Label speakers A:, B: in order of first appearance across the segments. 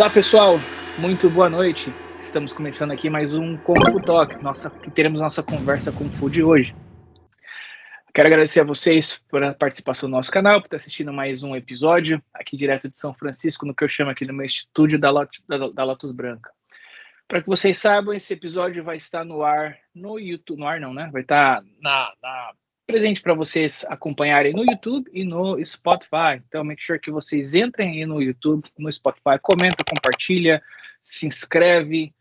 A: Olá pessoal, muito boa noite. Estamos começando aqui mais um Kung Fu Talk, teremos nossa conversa Kung Fu de hoje. Quero agradecer a vocês por a participação do nosso canal, por estar assistindo mais um episódio, aqui direto de São Francisco, no que eu chamo aqui no meu estúdio da Lotus Branca. Para que vocês saibam, esse episódio vai estar no ar no YouTube, no ar não, né? Vai estar presente para vocês acompanharem no YouTube e no Spotify. Então, make sure que vocês entrem aí no YouTube, no Spotify, comenta, compartilha, se inscreve,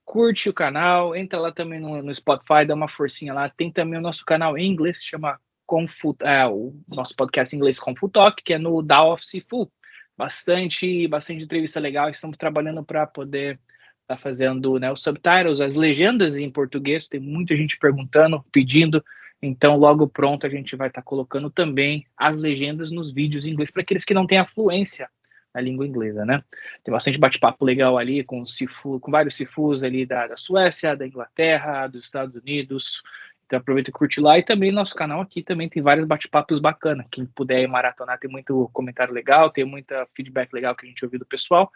A: curte o canal, entra lá também no Spotify, dá uma forcinha lá. Tem também o nosso canal em inglês, que chama o nosso podcast em inglês Kung Fu Talk, que é no Dao of Sifu. Bastante entrevista legal. Estamos trabalhando para poder tá fazendo, né, os subtitles, as legendas em português. Tem muita gente perguntando, pedindo, então logo pronto a gente vai estar colocando também as legendas nos vídeos em inglês para aqueles que não têm a fluência na língua inglesa, né? Tem bastante bate-papo legal ali com vários Sifus ali da Suécia, da Inglaterra, dos Estados Unidos. Então aproveita e curte lá, e também nosso canal aqui também tem vários bate-papos bacanas. Quem puder maratonar, tem muito comentário legal, tem muita feedback legal que a gente ouviu do pessoal.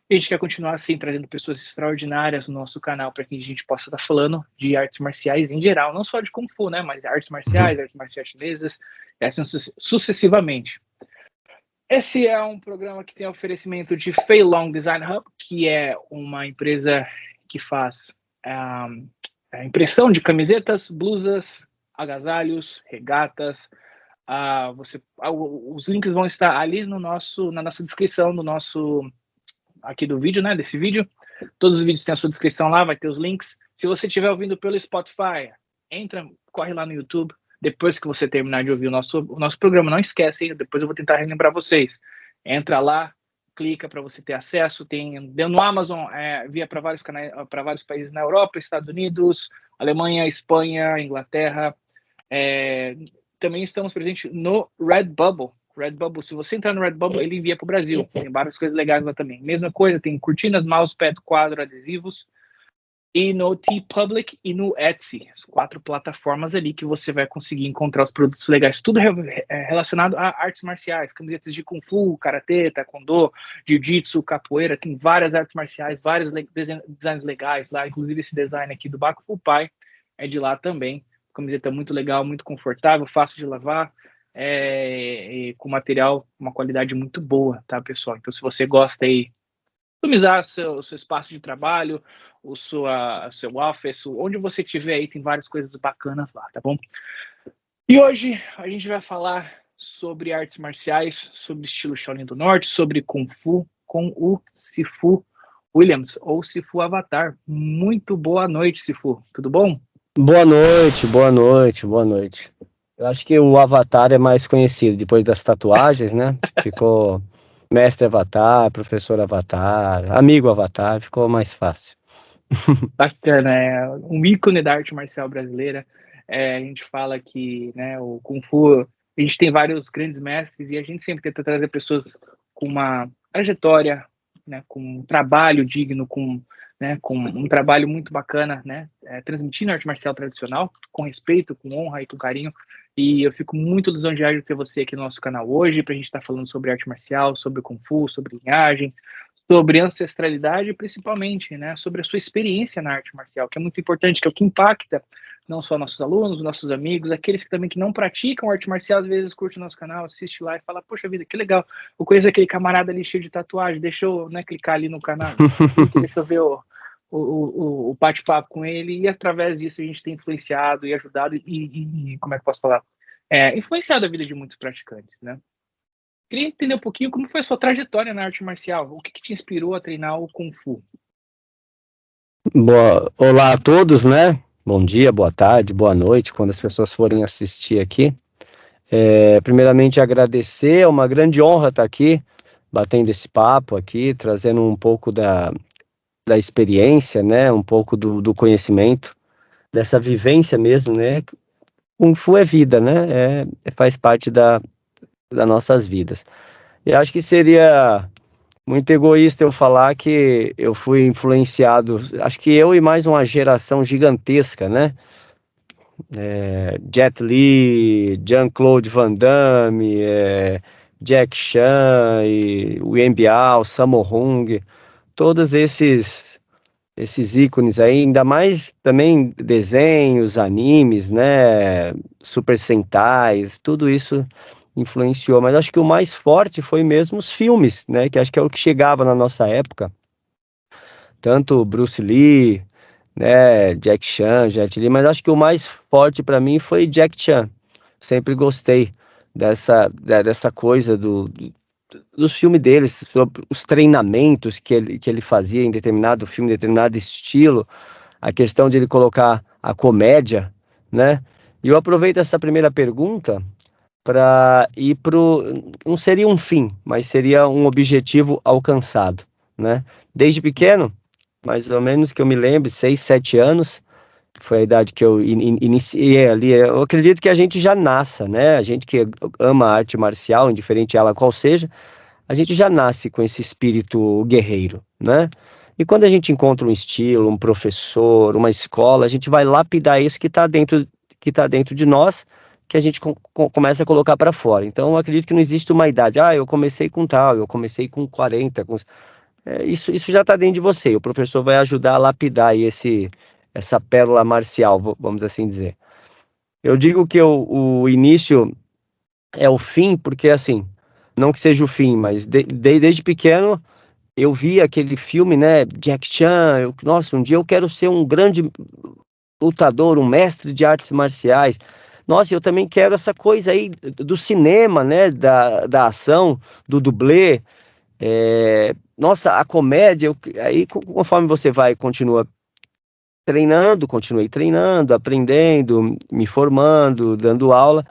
A: E a gente quer continuar assim, trazendo pessoas extraordinárias no nosso canal, para que a gente possa estar falando de artes marciais em geral, não só de Kung Fu, né, mas artes marciais chinesas, e assim sucessivamente. Esse é um programa que tem oferecimento de Fei Long Design Hub, que é uma empresa que faz impressão de camisetas, blusas, agasalhos, regatas. Os links vão estar ali na nossa descrição aqui do vídeo, né, desse vídeo. Todos os vídeos têm a sua descrição lá, vai ter os links. Se você estiver ouvindo pelo Spotify, corre lá no YouTube. Depois que você terminar de ouvir o nosso programa, não esquece, depois eu vou tentar relembrar vocês. Entra lá, clica para você ter acesso. Tem no Amazon, via para vários países na Europa, Estados Unidos, Alemanha, Espanha, Inglaterra. Também estamos presentes no Redbubble. Redbubble, se você entrar no Redbubble, ele envia para o Brasil. Tem várias coisas legais lá também. Mesma coisa, tem cortinas, mousepad, quadro, adesivos. E no TeePublic e no Etsy. As 4 plataformas ali que você vai conseguir encontrar os produtos legais. Tudo relacionado a artes marciais. Camisetas de Kung Fu, Karatê, Taekwondo, Jiu-Jitsu, Capoeira. Tem várias artes marciais, vários designs legais lá. Inclusive esse design aqui do Baco Fu Pai é de lá também. Camiseta muito legal, muito confortável, fácil de lavar. Com material, uma qualidade muito boa, tá, pessoal? Então, se você gosta aí, customizar seu espaço de trabalho, seu office, onde você estiver aí, tem várias coisas bacanas lá, tá bom? E hoje a gente vai falar sobre artes marciais, sobre estilo Shaolin do Norte, sobre Kung Fu, com o Sifu Williams, ou Sifu Avatar. Muito boa noite, Sifu. Tudo bom?
B: Boa noite, boa noite, boa noite. Eu acho que o Avatar é mais conhecido depois das tatuagens, né? Ficou mestre Avatar, professor Avatar, amigo Avatar, ficou mais fácil.
A: Bacana, um ícone da arte marcial brasileira. A gente fala que, né, o Kung Fu, a gente tem vários grandes mestres e a gente sempre tenta trazer pessoas com uma trajetória, né, com um trabalho digno, com um trabalho muito bacana, né, transmitindo a arte marcial tradicional, com respeito, com honra e com carinho. E eu fico muito lisonjeado de ter você aqui no nosso canal hoje, para a gente estar falando sobre arte marcial, sobre Kung Fu, sobre linhagem, sobre ancestralidade e principalmente, né, sobre a sua experiência na arte marcial, que é muito importante, que é o que impacta não só nossos alunos, nossos amigos, aqueles que não praticam arte marcial, às vezes curte o nosso canal, assiste lá e fala, poxa vida, que legal, eu conheço aquele camarada ali cheio de tatuagem, deixa eu, né, clicar ali no canal, deixa eu ver o bate-papo com ele, e através disso a gente tem influenciado e ajudado e como é que eu posso falar? Influenciado a vida de muitos praticantes, né? Queria entender um pouquinho como foi a sua trajetória na arte marcial, o que te inspirou a treinar o Kung Fu?
B: Olá a todos, né? Bom dia, boa tarde, boa noite, quando as pessoas forem assistir aqui. Primeiramente agradecer, é uma grande honra estar aqui, batendo esse papo aqui, trazendo um pouco da experiência, né? Um pouco do conhecimento, dessa vivência mesmo, né? Kung Fu é vida, né? Faz parte das nossas vidas. E acho que seria muito egoísta eu falar que eu fui influenciado, acho que eu e mais uma geração gigantesca, né? Jet Li, Jean-Claude Van Damme, Jack Chan, e o Yuen Biao, Sammo Hung, todos esses ícones aí, ainda mais também desenhos, animes, né, Super Sentais, tudo isso influenciou, mas acho que o mais forte foi mesmo os filmes, né, que acho que é o que chegava na nossa época, tanto Bruce Lee, né, Jack Chan, Jet Li, mas acho que o mais forte para mim foi Jack Chan. Sempre gostei dessa coisa dos filmes deles, sobre os treinamentos que ele fazia em determinado filme, em determinado estilo, a questão de ele colocar a comédia, né? E eu aproveito essa primeira pergunta para ir pro, não seria um fim, mas seria um objetivo alcançado, né? Desde pequeno, mais ou menos que eu me lembre, 6, 7 anos, foi a idade que eu iniciei ali. Eu acredito que a gente já nasça, né? A gente que ama a arte marcial, indiferente ela qual seja, a gente já nasce com esse espírito guerreiro, né? E quando a gente encontra um estilo, um professor, uma escola, a gente vai lapidar isso que está dentro de nós, que a gente começa a colocar para fora. Então, eu acredito que não existe uma idade. Ah, eu comecei com tal, eu comecei com 40. Isso já está dentro de você. O professor vai ajudar a lapidar aí essa pérola marcial, vamos assim dizer. Eu digo que o início é o fim, porque assim, não que seja o fim, mas desde pequeno eu vi aquele filme, né, Jack Chan, nossa, um dia eu quero ser um grande lutador, um mestre de artes marciais. Nossa, eu também quero essa coisa aí do cinema, né, da ação, do dublê. Nossa, a comédia, aí conforme você vai, continua treinando, continuei treinando, aprendendo, me formando, dando aula.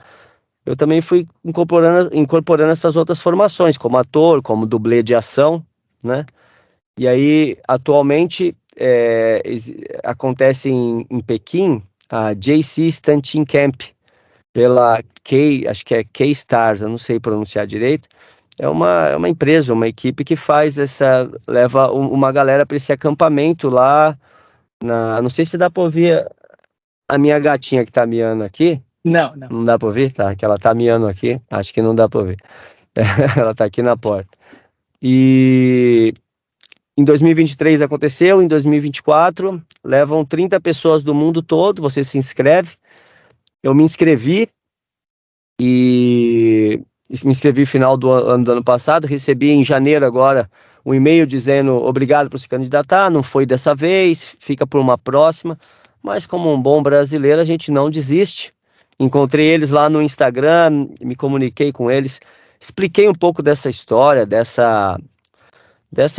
B: Eu também fui incorporando essas outras formações, como ator, como dublê de ação, né? E aí, atualmente, acontece em Pequim a JC Stantin Camp, pela acho que é K-Stars, eu não sei pronunciar direito. É uma empresa, uma equipe que leva uma galera para esse acampamento lá, não sei se dá para ouvir a minha gatinha que tá miando aqui.
A: Não, não.
B: Não dá para ouvir? Tá, que ela tá miando aqui, acho que não dá para ouvir. Ela tá aqui na porta. E em 2023 aconteceu, em 2024 levam 30 pessoas do mundo todo, você se inscreve. Eu me inscrevi e me inscrevi no final do ano passado, recebi em janeiro agora um e-mail dizendo obrigado por se candidatar, não foi dessa vez, fica por uma próxima, mas como um bom brasileiro a gente não desiste. Encontrei eles lá no Instagram, me comuniquei com eles, expliquei um pouco dessa história, dessa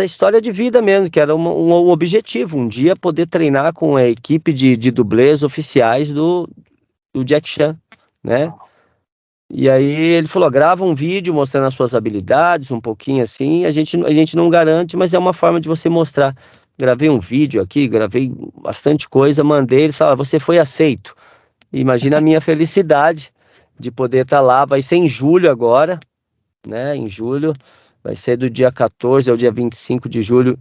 B: história de vida mesmo, que era um objetivo, um dia poder treinar com a equipe de dublês oficiais do Jack Chan, né? E aí ele falou, grava um vídeo mostrando as suas habilidades, um pouquinho assim, a gente não garante, mas é uma forma de você mostrar. Gravei um vídeo aqui, gravei bastante coisa, mandei, ele falou, você foi aceito. Imagina a minha felicidade de poder estar lá, vai ser em julho agora, né, em julho, vai ser do dia 14 ao dia 25 de julho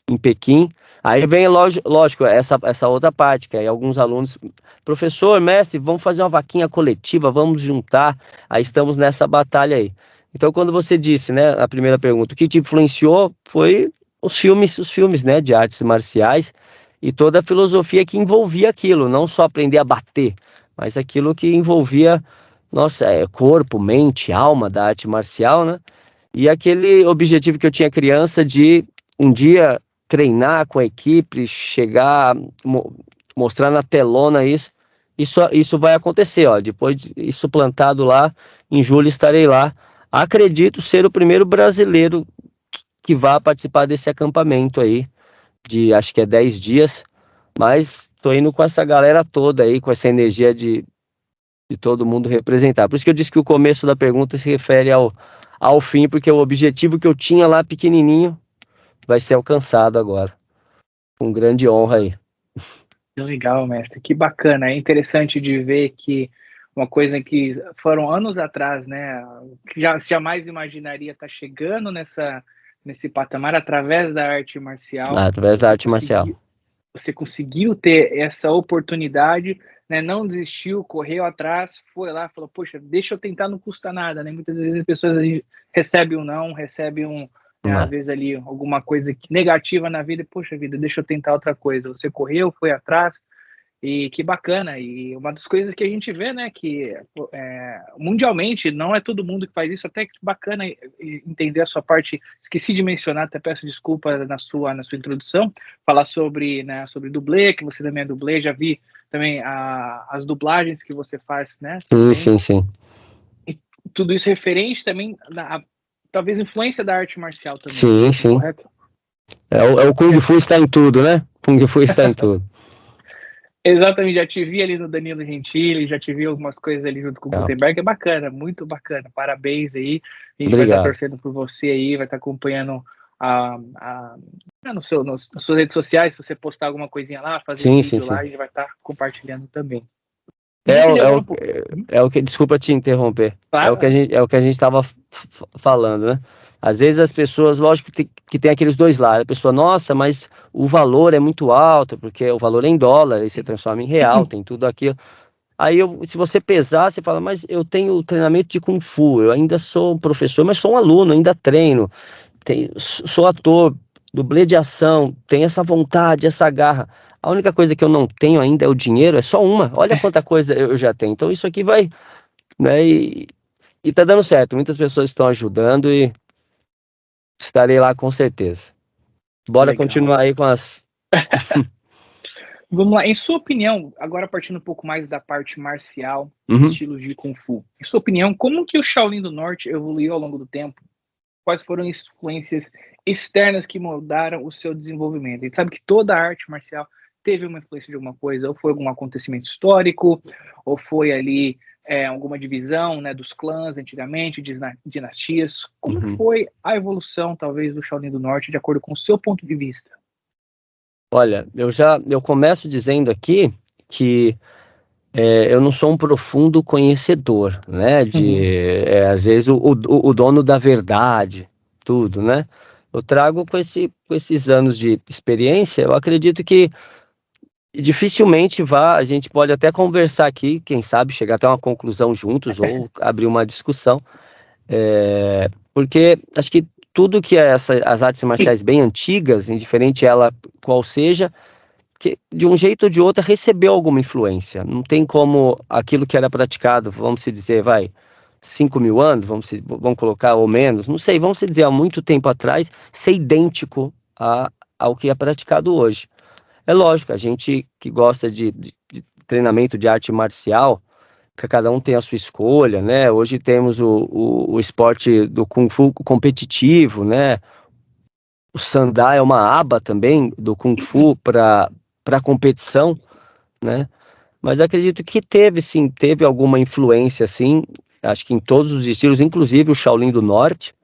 B: em Pequim. Aí vem, lógico, essa outra parte, que aí alguns alunos, professor, mestre, vamos fazer uma vaquinha coletiva, vamos juntar, aí estamos nessa batalha aí. Então, quando você disse, né, a primeira pergunta, o que te influenciou foi os filmes, né, de artes marciais e toda a filosofia que envolvia aquilo, não só aprender a bater, mas aquilo que envolvia, nossa, corpo, mente, alma da arte marcial, né? E aquele objetivo que eu tinha criança de um dia treinar com a equipe, chegar, mostrar na telona isso vai acontecer, ó. Depois isso plantado lá, em julho estarei lá. Acredito ser o primeiro brasileiro que vá participar desse acampamento aí, acho que é 10 dias, mas tô indo com essa galera toda aí, com essa energia de todo mundo representar. Por isso que eu disse que o começo da pergunta se refere ao fim, porque o objetivo que eu tinha lá pequenininho vai ser alcançado agora. Com grande honra aí.
A: Que legal, mestre. Que bacana. É interessante de ver que uma coisa que foram anos atrás, né? Que jamais imaginaria estar chegando nesse patamar através da arte marcial.
B: Através da
A: Você
B: arte marcial.
A: você conseguiu ter essa oportunidade, né? Não desistiu, correu atrás, foi lá, falou, poxa, deixa eu tentar, não custa nada, né? Muitas vezes as pessoas ali recebem um não, recebem né, às vezes ali alguma coisa negativa na vida, poxa vida, deixa eu tentar outra coisa. Você correu, foi atrás, e que bacana. E uma das coisas que a gente vê, né, que mundialmente não é todo mundo que faz isso, até que bacana entender a sua parte. Esqueci de mencionar, até peço desculpa na sua introdução, falar sobre, né, sobre dublê, que você também é dublê, já vi também as dublagens que você faz, né?
B: Sim.
A: E tudo isso referente também talvez influência da arte marcial também.
B: Sim.
A: Correto?
B: O Kung Fu está em tudo, né? Kung Fu está em tudo.
A: Exatamente, já te vi ali no Danilo Gentili, já te vi algumas coisas ali junto com o Gutenberg, é bacana, muito bacana, parabéns aí, a gente vai estar torcendo por você aí, vai estar acompanhando nas suas redes sociais, se você postar alguma coisinha lá, fazer vídeo lá, a gente vai estar compartilhando também.
B: Desculpa te interromper,
A: claro.
B: É o que a gente estava falando, né? Às vezes as pessoas, lógico que tem aqueles dois lados, a pessoa, nossa, mas o valor é muito alto, porque o valor é em dólar, aí você transforma em real, tem tudo aquilo. Aí, se você pesar, você fala, mas eu tenho treinamento de Kung Fu, eu ainda sou um professor, mas sou um aluno, ainda treino, sou ator, dublê de ação, tenho essa vontade, essa garra. A única coisa que eu não tenho ainda é o dinheiro, é só uma. Olha quanta coisa eu já tenho. Então isso aqui vai, né, e tá dando certo. Muitas pessoas estão ajudando e estarei lá com certeza. Bora legal. Continuar aí com as...
A: Vamos lá, em sua opinião, agora partindo um pouco mais da parte marcial, estilos de Kung Fu. Em sua opinião, como que o Shaolin do Norte evoluiu ao longo do tempo? Quais foram as influências externas que moldaram o seu desenvolvimento? A gente sabe que toda a arte marcial teve uma influência de alguma coisa, ou foi algum acontecimento histórico, ou foi ali alguma divisão, né, dos clãs antigamente, dinastias. Como foi a evolução, talvez, do Shaolin do Norte, de acordo com o seu ponto de vista?
B: Olha, eu começo dizendo aqui que eu não sou um profundo conhecedor, né? Às vezes o dono da verdade, tudo, né? Eu trago com esses anos de experiência, eu acredito que dificilmente a gente pode até conversar aqui, quem sabe chegar até uma conclusão juntos ou abrir uma discussão, porque acho que tudo que as artes marciais bem antigas, indiferente ela qual seja, que de um jeito ou de outro recebeu alguma influência. Não tem como aquilo que era praticado, vamos se dizer, 5.000 anos, vamos colocar, ou menos, não sei, vamos se dizer, há muito tempo atrás, ser idêntico ao que é praticado hoje. É lógico, a gente que gosta de treinamento de arte marcial, que cada um tem a sua escolha, né? Hoje temos o esporte do Kung Fu competitivo, né? O Sandá é uma aba também do Kung Fu para competição, né? Mas acredito que teve alguma influência, sim, acho que em todos os estilos, inclusive o Shaolin do Norte,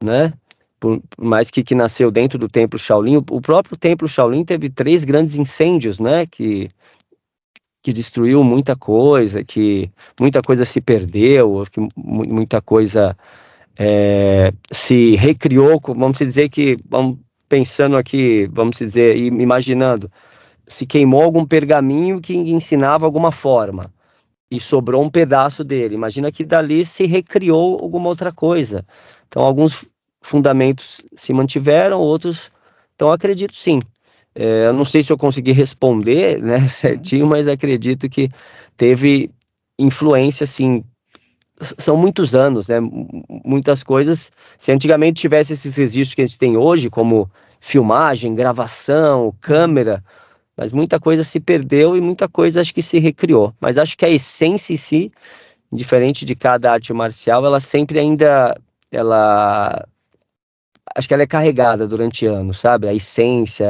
B: né? Por mais que nasceu dentro do Templo Shaolin, o próprio Templo Shaolin teve 3 grandes incêndios, né? Que destruiu muita coisa, que muita coisa se perdeu, que muita coisa se recriou, vamos dizer pensando aqui, vamos dizer, imaginando, se queimou algum pergaminho que ensinava alguma forma e sobrou um pedaço dele. Imagina que dali se recriou alguma outra coisa. Então, alguns fundamentos se mantiveram, outros... Então, acredito sim. Eu não sei se eu consegui responder, né, certinho, mas acredito que teve influência, sim. São muitos anos, né? Muitas coisas. Se antigamente tivesse esses registros que a gente tem hoje, como filmagem, gravação, câmera, mas muita coisa se perdeu e muita coisa acho que se recriou. Mas acho que a essência em si, diferente de cada arte marcial, ela sempre ainda, acho que ela é carregada durante anos, sabe? A essência,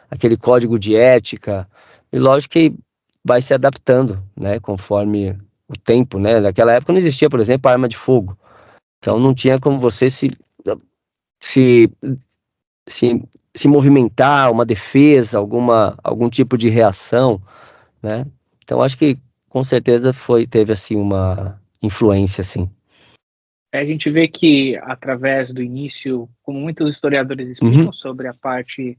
B: aquele código de ética, e lógico que vai se adaptando, né? Conforme o tempo, né? Naquela época não existia, por exemplo, arma de fogo. Então não tinha como você se, se movimentar, uma defesa, algum tipo de reação, né? Então acho que com certeza teve assim uma influência, assim.
A: A gente vê que através do início, como muitos historiadores explicam sobre a parte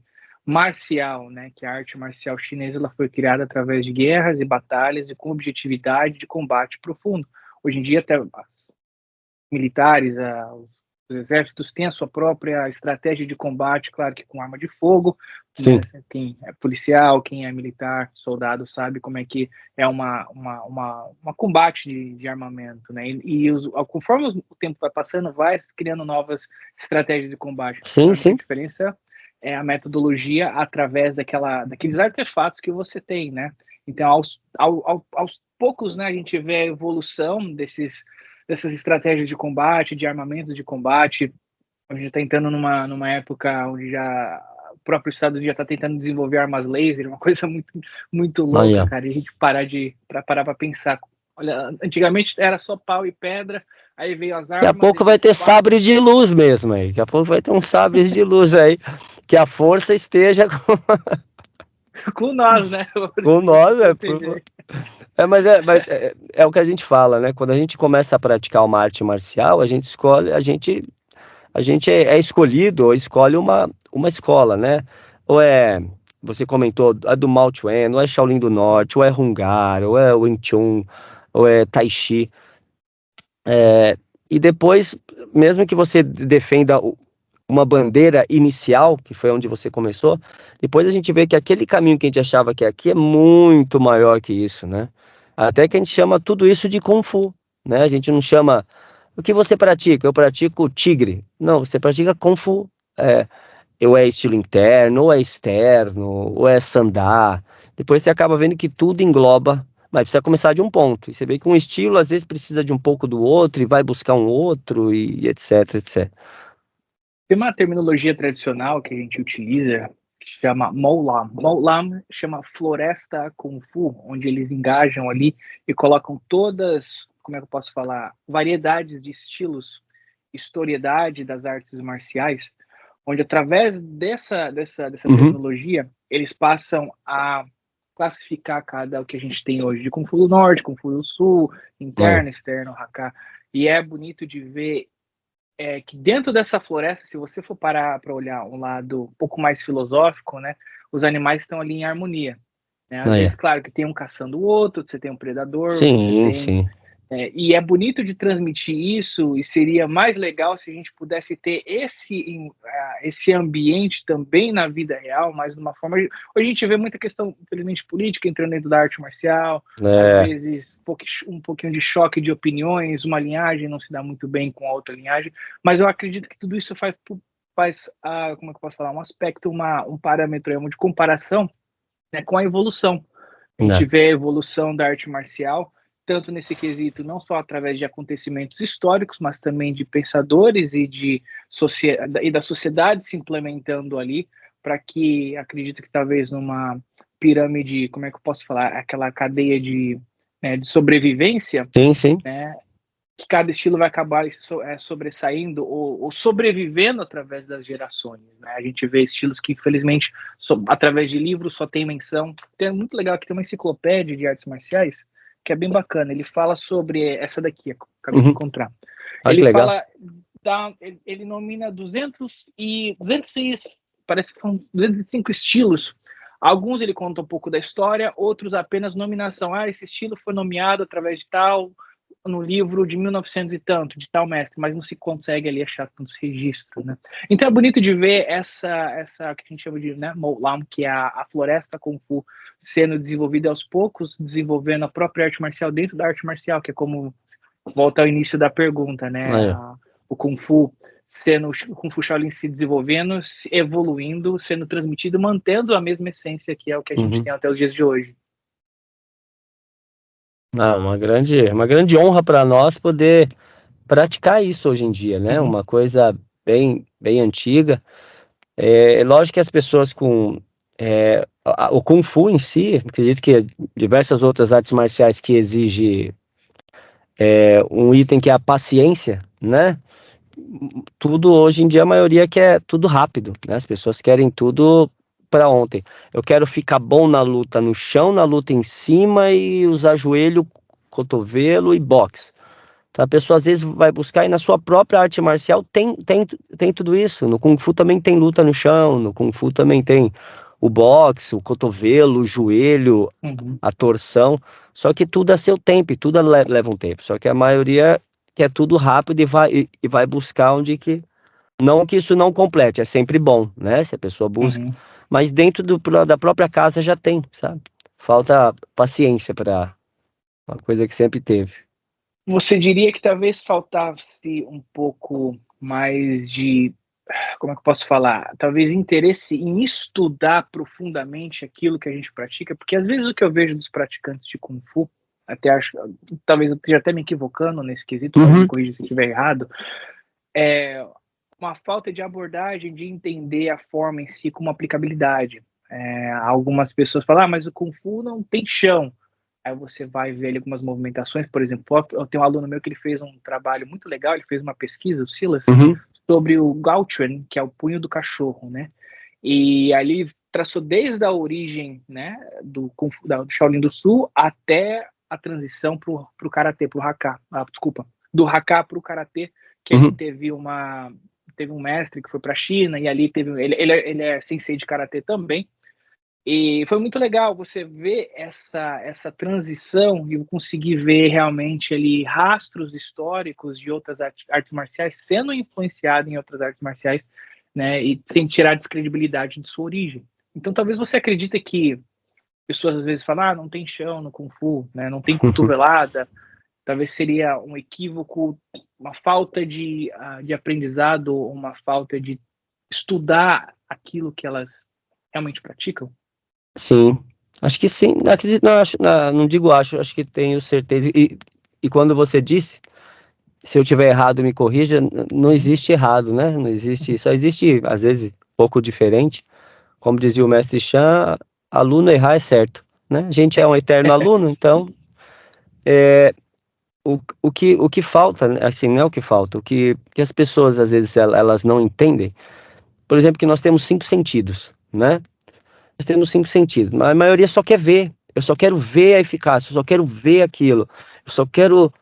A: marcial, né? Que a arte marcial chinesa ela foi criada através de guerras e batalhas e com objetividade de combate profundo. Hoje em dia, até militares, os exércitos têm a sua própria estratégia de combate, claro que com arma de fogo, né? Quem é policial, quem é militar, soldado, sabe como é que é uma combate de armamento, né? Conforme o tempo vai passando, vai criando novas estratégias de combate.
B: Sim,
A: A
B: sim.
A: diferença é a metodologia através daqueles artefatos que você tem, né? Então, aos poucos, né, a gente vê a evolução dessas estratégias de combate, de armamentos de combate. A gente está entrando numa época onde já o próprio Estado já está tentando desenvolver armas laser, uma coisa muito louca, cara. E a gente parar para pensar. Olha, antigamente era só pau e pedra, aí veio as armas.
B: Daqui a pouco vai ter sabre de luz mesmo aí. Daqui a pouco vai ter uns sabres de luz aí. Que a força esteja
A: com nós, né?
B: Com nós, mas é o que a gente fala, né? Quando a gente começa a praticar uma arte marcial, a gente escolhe, a gente é escolhido ou escolhe uma escola, né? Ou você comentou, a do Mao Chuan, ou é Shaolin do Norte, ou é Hungar, ou é Wing Chun, ou é Tai Chi. E depois, mesmo que você defenda uma bandeira inicial, que foi onde você começou, depois a gente vê que aquele caminho que a gente achava que aqui é muito maior que isso, né? Até que a gente chama tudo isso de Kung Fu, né? A gente não chama... O que você pratica? Eu pratico tigre. Não, você pratica Kung Fu. Ou é estilo interno, ou é externo, ou é sandá. Depois você acaba vendo que tudo engloba, mas precisa começar de um ponto. E você vê que um estilo, às vezes, precisa de um pouco do outro, e vai buscar um outro, e etc, etc.
A: Tem uma terminologia tradicional que a gente utiliza que chama Moulam. Moulam chama Floresta Kung Fu, onde eles engajam ali e colocam todas, como é que eu posso falar, variedades de estilos, historiedade das artes marciais, onde através dessa terminologia eles passam a classificar o que a gente tem hoje de Kung Fu do Norte, Kung Fu do Sul, interno, externo, Haka. E é bonito de ver que dentro dessa floresta, se você for parar para olhar um lado um pouco mais filosófico, né, os animais estão ali em harmonia. Né? Às vezes, claro, que tem um caçando o outro, você tem um predador,
B: Sim.
A: E é bonito de transmitir isso, e seria mais legal se a gente pudesse ter esse ambiente também na vida real, mas de uma forma... Hoje a gente vê muita questão, infelizmente, política entrando dentro da arte marcial, às vezes um pouquinho de choque de opiniões, uma linhagem não se dá muito bem com a outra linhagem, mas eu acredito que tudo isso faz como é que eu posso falar, um aspecto, um parâmetro de comparação, né, com a evolução. A gente vê a evolução da arte marcial, tanto nesse quesito, não só através de acontecimentos históricos, mas também de pensadores e da sociedade se implementando ali, para que, acredito que talvez numa pirâmide, como é que eu posso falar, aquela cadeia de sobrevivência,
B: Sim.
A: Né, que cada estilo vai acabar sobressaindo ou sobrevivendo através das gerações. Né? A gente vê estilos que, infelizmente, através de livros só tem menção. É muito legal que tem uma enciclopédia de artes marciais, que é bem bacana. Ele fala sobre essa daqui, acabei de encontrar. Ele fala, ele nomina 205 estilos. Alguns ele conta um pouco da história, outros apenas nominação. Esse estilo foi nomeado através de tal, no livro de 1900 e tanto, de tal mestre, mas não se consegue ali achar tantos registros, né? Então é bonito de ver essa que a gente chama de Moulam, que é a floresta Kung Fu, sendo desenvolvida aos poucos, desenvolvendo a própria arte marcial dentro da arte marcial, que é como volta ao início da pergunta, né? O Kung Fu o Kung Fu Shaolin se desenvolvendo, evoluindo, sendo transmitido, mantendo a mesma essência que é o que a gente tem até os dias de hoje.
B: Uma grande honra para nós poder praticar isso hoje em dia, né? Uma coisa bem antiga. Lógico que as pessoas o Kung Fu em si, acredito que diversas outras artes marciais que exigem um item que é a paciência, né? Tudo hoje em dia, a maioria quer tudo rápido, né? As pessoas querem tudo para ontem. Eu quero ficar bom na luta no chão, na luta em cima e usar joelho, cotovelo e boxe. Então a pessoa às vezes vai buscar e na sua própria arte marcial tem tudo isso. No Kung Fu também tem luta no chão, no Kung Fu também tem o boxe, o cotovelo, o joelho, a torção. Só que tudo a seu tempo, e tudo leva um tempo. Só que a maioria quer tudo rápido e vai buscar onde que... Não que isso não complete, é sempre bom, né? Se a pessoa busca. Mas dentro da própria casa já tem, sabe? Falta paciência para uma coisa que sempre teve.
A: Você diria que talvez faltasse um pouco mais de, como é que eu posso falar? Talvez interesse em estudar profundamente aquilo que a gente pratica, porque às vezes o que eu vejo dos praticantes de Kung Fu, até acho, talvez eu esteja até me equivocando nesse quesito, pode me corrigir se eu estiver errado, é uma falta de abordagem de entender a forma em si como aplicabilidade. Algumas pessoas falam, mas o Kung Fu não tem chão. Aí você vai ver ali algumas movimentações, por exemplo, eu tenho um aluno meu que ele fez um trabalho muito legal, ele fez uma pesquisa, o Silas, sobre o Gaochuan, que é o punho do cachorro, né? E ali traçou desde a origem, né, do Shaolin do Sul até a transição para o Karatê, para o Haka, desculpa, do Haka para o Karatê, que ali teve um mestre que foi para a China, e ali ele é sensei de Karatê também, e foi muito legal você ver essa transição e eu conseguir ver realmente ali rastros históricos de outras artes marciais sendo influenciado em outras artes marciais, né, e sem tirar a descredibilidade de sua origem. Então talvez você acredite que pessoas às vezes falam, não tem chão no Kung Fu, né, não tem cotovelada, talvez seria um equívoco, uma falta de aprendizado, uma falta de estudar aquilo que elas realmente praticam.
B: Sim, acho que sim. Acredito, não, não digo acho que tenho certeza. E quando você disse, se eu tiver errado, me corrija, não existe errado, né? Não existe, só existe, às vezes, pouco diferente. Como dizia o mestre Chan, aluno errar é certo, né? A gente é um eterno aluno, então o que falta, assim, não é o que falta, que as pessoas, às vezes, elas não entendem. Por exemplo, que nós temos 5 sentidos, né? Nós temos 5 sentidos, mas a maioria só quer ver. Eu só quero ver a eficácia, eu só quero ver aquilo. Eu só quero...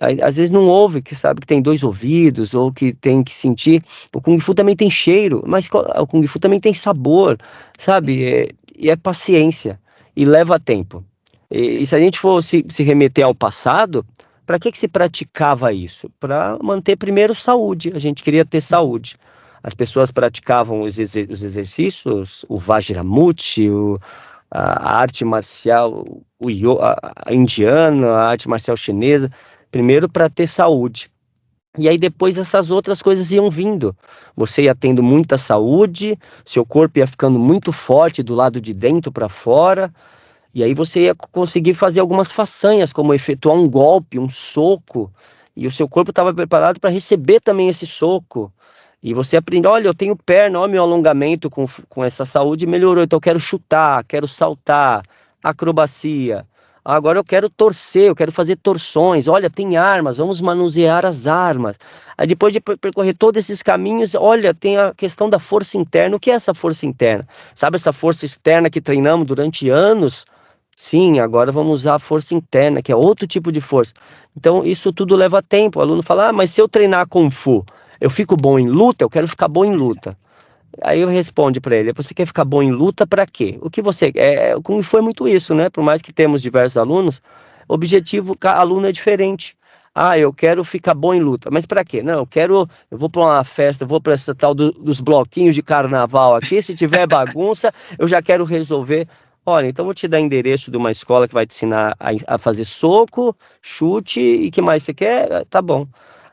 B: Às vezes não ouve, que sabe que tem 2 ouvidos, ou que tem que sentir. O Kung Fu também tem cheiro, mas o Kung Fu também tem sabor, sabe? E é paciência, e leva tempo. E se a gente for se remeter ao passado, para que se praticava isso? Para manter primeiro saúde, a gente queria ter saúde. As pessoas praticavam os exercícios, o Vajramukti, a arte marcial a indiana, a arte marcial chinesa, primeiro para ter saúde. E aí depois essas outras coisas iam vindo. Você ia tendo muita saúde, seu corpo ia ficando muito forte do lado de dentro para fora, e aí você ia conseguir fazer algumas façanhas, como efetuar um golpe, um soco, e o seu corpo estava preparado para receber também esse soco. E você aprende, olha, eu tenho perna, olha meu alongamento com essa saúde melhorou, então eu quero chutar, quero saltar, acrobacia. Agora eu quero torcer, eu quero fazer torções, olha, tem armas, vamos manusear as armas. Aí depois de percorrer todos esses caminhos, olha, tem a questão da força interna. O que é essa força interna? Sabe essa força externa que treinamos durante anos? Sim, agora vamos usar a força interna, que é outro tipo de força. Então isso tudo leva tempo. O aluno fala, mas se eu treinar Kung Fu, eu fico bom em luta, eu quero ficar bom em luta. Aí eu respondo para ele, você quer ficar bom em luta para quê? O que você... Kung Fu é muito isso, né? Por mais que temos diversos alunos, o objetivo cada aluno é diferente. Eu quero ficar bom em luta, mas para quê? Não, eu vou para uma festa, eu vou para essa tal dos bloquinhos de carnaval aqui, se tiver bagunça, eu já quero resolver. Olha, então vou te dar endereço de uma escola que vai te ensinar a fazer soco, chute e que mais você quer? Tá bom.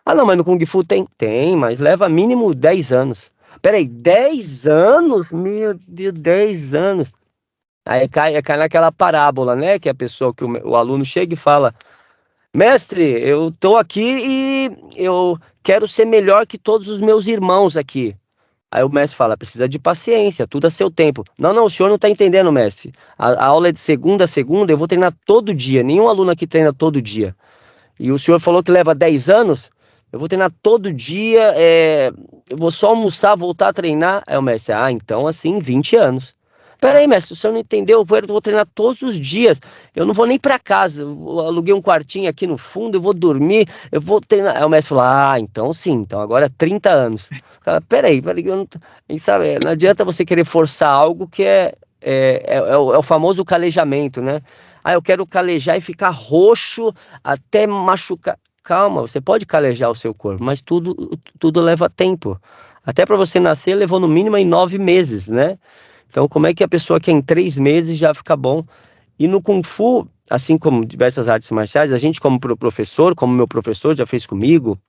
B: Não, mas no Kung Fu tem? Tem, mas leva mínimo 10 anos. Peraí, 10 anos? Meu Deus, 10 anos. Aí cai naquela parábola, né? Que a pessoa, que o aluno chega e fala, mestre, eu tô aqui e eu quero ser melhor que todos os meus irmãos aqui. Aí o mestre fala, precisa de paciência, tudo a seu tempo. Não, o senhor não está entendendo, mestre. A aula é de segunda a segunda, eu vou treinar todo dia. Nenhum aluno aqui treina todo dia. E o senhor falou que leva 10 anos? Eu vou treinar todo dia, eu vou só almoçar, voltar a treinar. Aí o mestre, então assim, 20 anos. Peraí, mestre, o senhor não entendeu, eu vou treinar todos os dias, eu não vou nem para casa, eu aluguei um quartinho aqui no fundo, eu vou dormir, eu vou treinar. Aí o mestre falou, então sim, então agora é 30 anos. Cara, peraí, eu não, e sabe, não adianta você querer forçar algo que é o famoso calejamento, né? Eu quero calejar e ficar roxo até machucar. Calma, você pode calejar o seu corpo, mas tudo leva tempo. Até para você nascer levou no mínimo em 9 meses, né? Então, como é que a pessoa que em 3 meses já fica bom? E no Kung Fu, assim como diversas artes marciais, a gente como professor, como meu professor já fez comigo,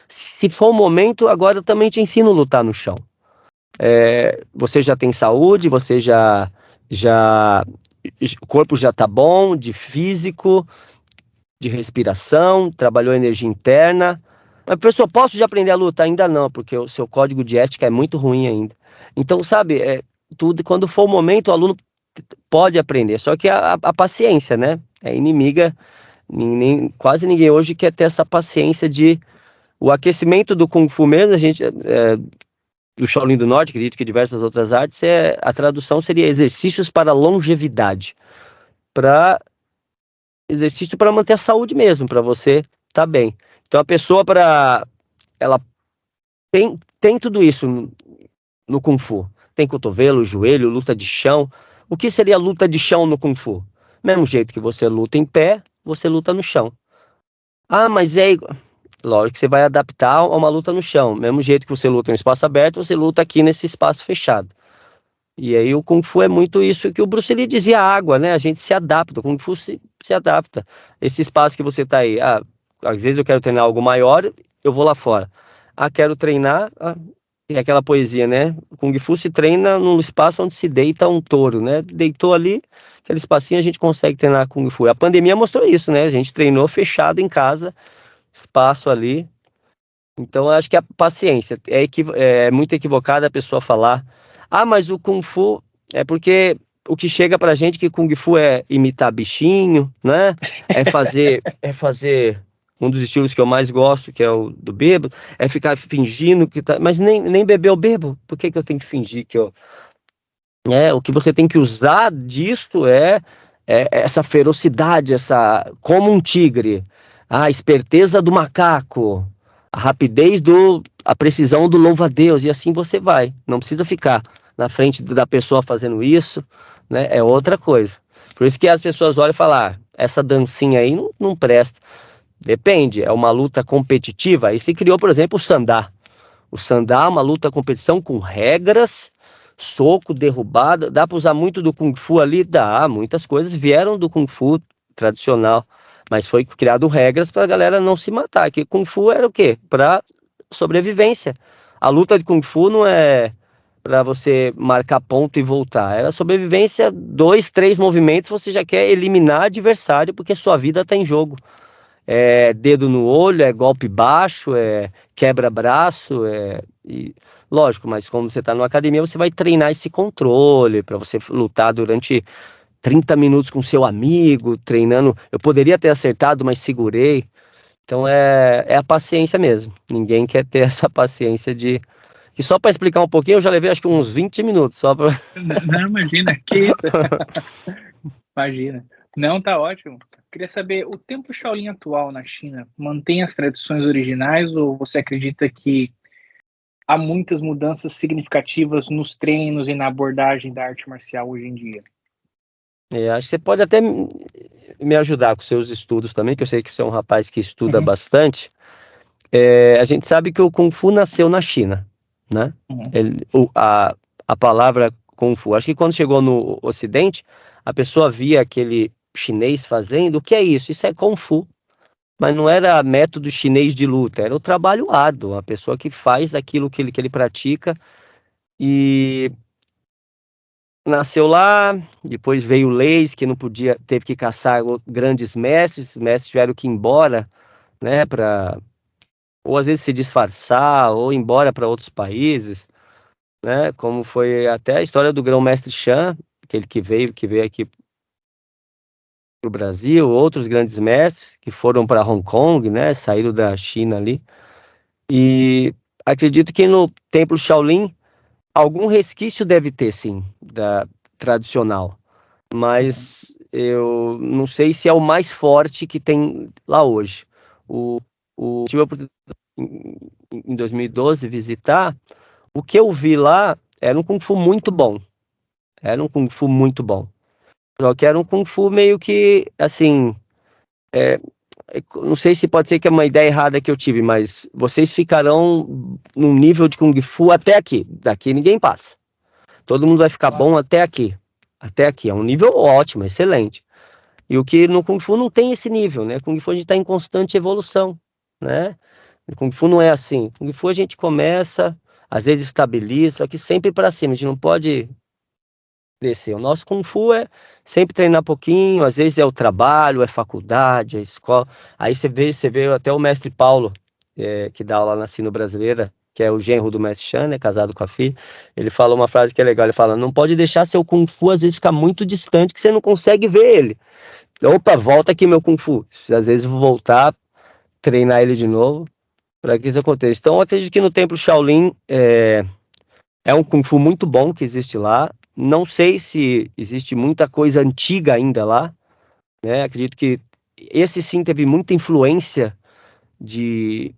B: se for o momento, agora eu também te ensino a lutar no chão. Você já tem saúde, já, o corpo já tá bom, de físico, de respiração, trabalhou energia interna. Mas, professor, posso já aprender a luta? Ainda não, porque o seu código de ética é muito ruim ainda. Então, sabe, tudo, quando for o momento, o aluno pode aprender. Só que a paciência, né? É inimiga. Quase ninguém hoje quer ter essa paciência de... O aquecimento do Kung Fu mesmo, do Shaolin do Norte, acredito que diversas outras artes, a tradução seria exercícios para longevidade. Exercício para manter a saúde mesmo, para você estar bem. Então a pessoa ela tem tudo isso no Kung Fu. Tem cotovelo, joelho, luta de chão. O que seria luta de chão no Kung Fu? Mesmo jeito que você luta em pé, você luta no chão. Mas lógico que você vai adaptar a uma luta no chão. Mesmo jeito que você luta em um espaço aberto, você luta aqui nesse espaço fechado. E aí o Kung Fu é muito isso que o Bruce Lee dizia, a água, né? A gente se adapta, o Kung Fu se adapta. Esse espaço que você tá aí, às vezes eu quero treinar algo maior, eu vou lá fora. Quero treinar, tem aquela poesia, né? O Kung Fu se treina num espaço onde se deita um touro, né? Deitou ali, aquele espacinho a gente consegue treinar Kung Fu. A pandemia mostrou isso, né? A gente treinou fechado em casa, espaço ali. Então, eu acho que a paciência é muito equivocada a pessoa falar, mas o Kung Fu é porque o que chega pra gente que Kung Fu é imitar bichinho, né? É fazer um dos estilos que eu mais gosto, que é o do bêbado, é ficar fingindo que tá, mas nem beber eu bebo. Por que eu tenho que fingir que eu... o que você tem que usar disso é essa ferocidade, como um tigre, a esperteza do macaco, a rapidez a precisão do louva-a-Deus, e assim você vai. Não precisa ficar na frente da pessoa fazendo isso, né? É outra coisa. Por isso que as pessoas olham e falam, essa dancinha aí não presta. Depende, é uma luta competitiva. Aí se criou, por exemplo, o Sandá. O Sandá é uma luta competição com regras, soco, derrubada. Dá para usar muito do Kung Fu ali? Dá, muitas coisas vieram do Kung Fu tradicional, mas foi criado regras para a galera não se matar. Que Kung Fu era o quê? Para sobrevivência. A luta de Kung Fu não é para você marcar ponto e voltar. Era sobrevivência, 2, 3 movimentos, você já quer eliminar adversário porque sua vida está em jogo. É dedo no olho, é golpe baixo, é quebra-braço, lógico, mas como você está numa academia, você vai treinar esse controle para você lutar durante 30 minutos com seu amigo, treinando. Eu poderia ter acertado, mas segurei. Então é a paciência mesmo. Ninguém quer ter essa paciência de... Que só para explicar um pouquinho, eu já levei acho que uns 20 minutos só para...
A: Não, imagina, que isso? Imagina. Não, tá ótimo. Queria saber, o templo Shaolin atual na China mantém as tradições originais ou você acredita que há muitas mudanças significativas nos treinos e na abordagem da arte marcial hoje em dia?
B: Acho que você pode até me ajudar com seus estudos também, que eu sei que você é um rapaz que estuda
A: Uhum,
B: bastante. A gente sabe que o Kung Fu nasceu na China, né?
A: uhum.
B: A palavra Kung Fu, acho que quando chegou no Ocidente, a pessoa via aquele chinês fazendo, o que é isso? Isso é Kung Fu. Mas não era método chinês de luta, era o trabalho árduo, a pessoa que faz aquilo que ele pratica. E nasceu lá, depois veio leis que não podia, teve que caçar grandes mestres, os mestres tiveram que ir embora, né, ou às vezes se disfarçar, ou ir embora para outros países, né, como foi até a história do grão-mestre Shan, aquele que veio aqui para o Brasil, outros grandes mestres que foram para Hong Kong, né, saíram da China ali, e acredito que no Templo Shaolin, algum resquício deve ter, sim, da tradicional, mas eu não sei se é o mais forte que tem lá hoje. Tive a oportunidade em 2012 visitar, o que eu vi lá era um Kung Fu muito bom. Era um Kung Fu muito bom. Só que era um Kung Fu meio que, assim, não sei se pode ser que é uma ideia errada que eu tive, mas vocês ficarão num nível de Kung Fu até aqui. Daqui ninguém passa. Todo mundo vai ficar bom até aqui. Até aqui. É um nível ótimo, excelente. E o que no Kung Fu não tem esse nível, né? Kung Fu a gente está em constante evolução, né? No Kung Fu não é assim. Kung Fu a gente começa, às vezes estabiliza, só que sempre para cima. A gente não pode descer. O nosso Kung Fu é sempre treinar pouquinho, às vezes é o trabalho, é faculdade, é escola. Aí você vê até o mestre Paulo, que dá aula na Sino Brasileira, que é o genro do mestre Chan, né, casado com a filha. Ele falou uma frase que é legal, ele fala, não pode deixar seu Kung Fu às vezes ficar muito distante que você não consegue ver ele. Opa, volta aqui meu Kung Fu. Às vezes vou voltar, treinar ele de novo, para que isso aconteça. Então eu acredito que no Templo Shaolin é um Kung Fu muito bom que existe lá. Não sei se existe muita coisa antiga ainda lá, né? Acredito que esse sim teve muita influência de,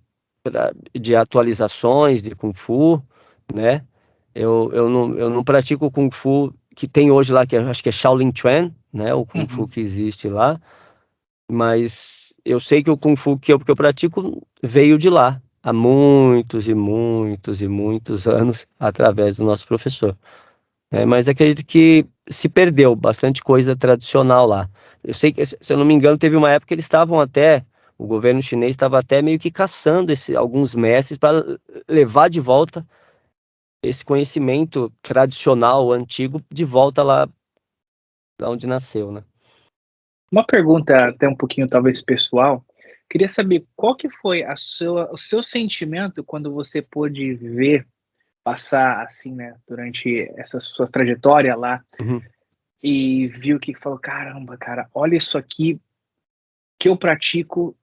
B: de atualizações de Kung Fu, né? Eu não pratico o Kung Fu que tem hoje lá, que eu acho que é Shaolin Chuan, né? O Kung Fu que existe lá. Mas eu sei que o Kung Fu que eu pratico veio de lá, há muitos e muitos e muitos anos, através do nosso professor. Mas acredito que se perdeu bastante coisa tradicional lá. Eu sei que, se eu não me engano, teve uma época que eles estavam até, o governo chinês estava até meio que caçando alguns mestres para levar de volta esse conhecimento tradicional, antigo, de volta lá onde nasceu, né?
A: Uma pergunta até um pouquinho talvez pessoal. Queria saber qual que foi o seu sentimento quando você pôde ver passar assim, né, durante essa sua trajetória lá
B: Uhum.
A: e viu que falou, caramba, cara, olha isso aqui que eu pratico,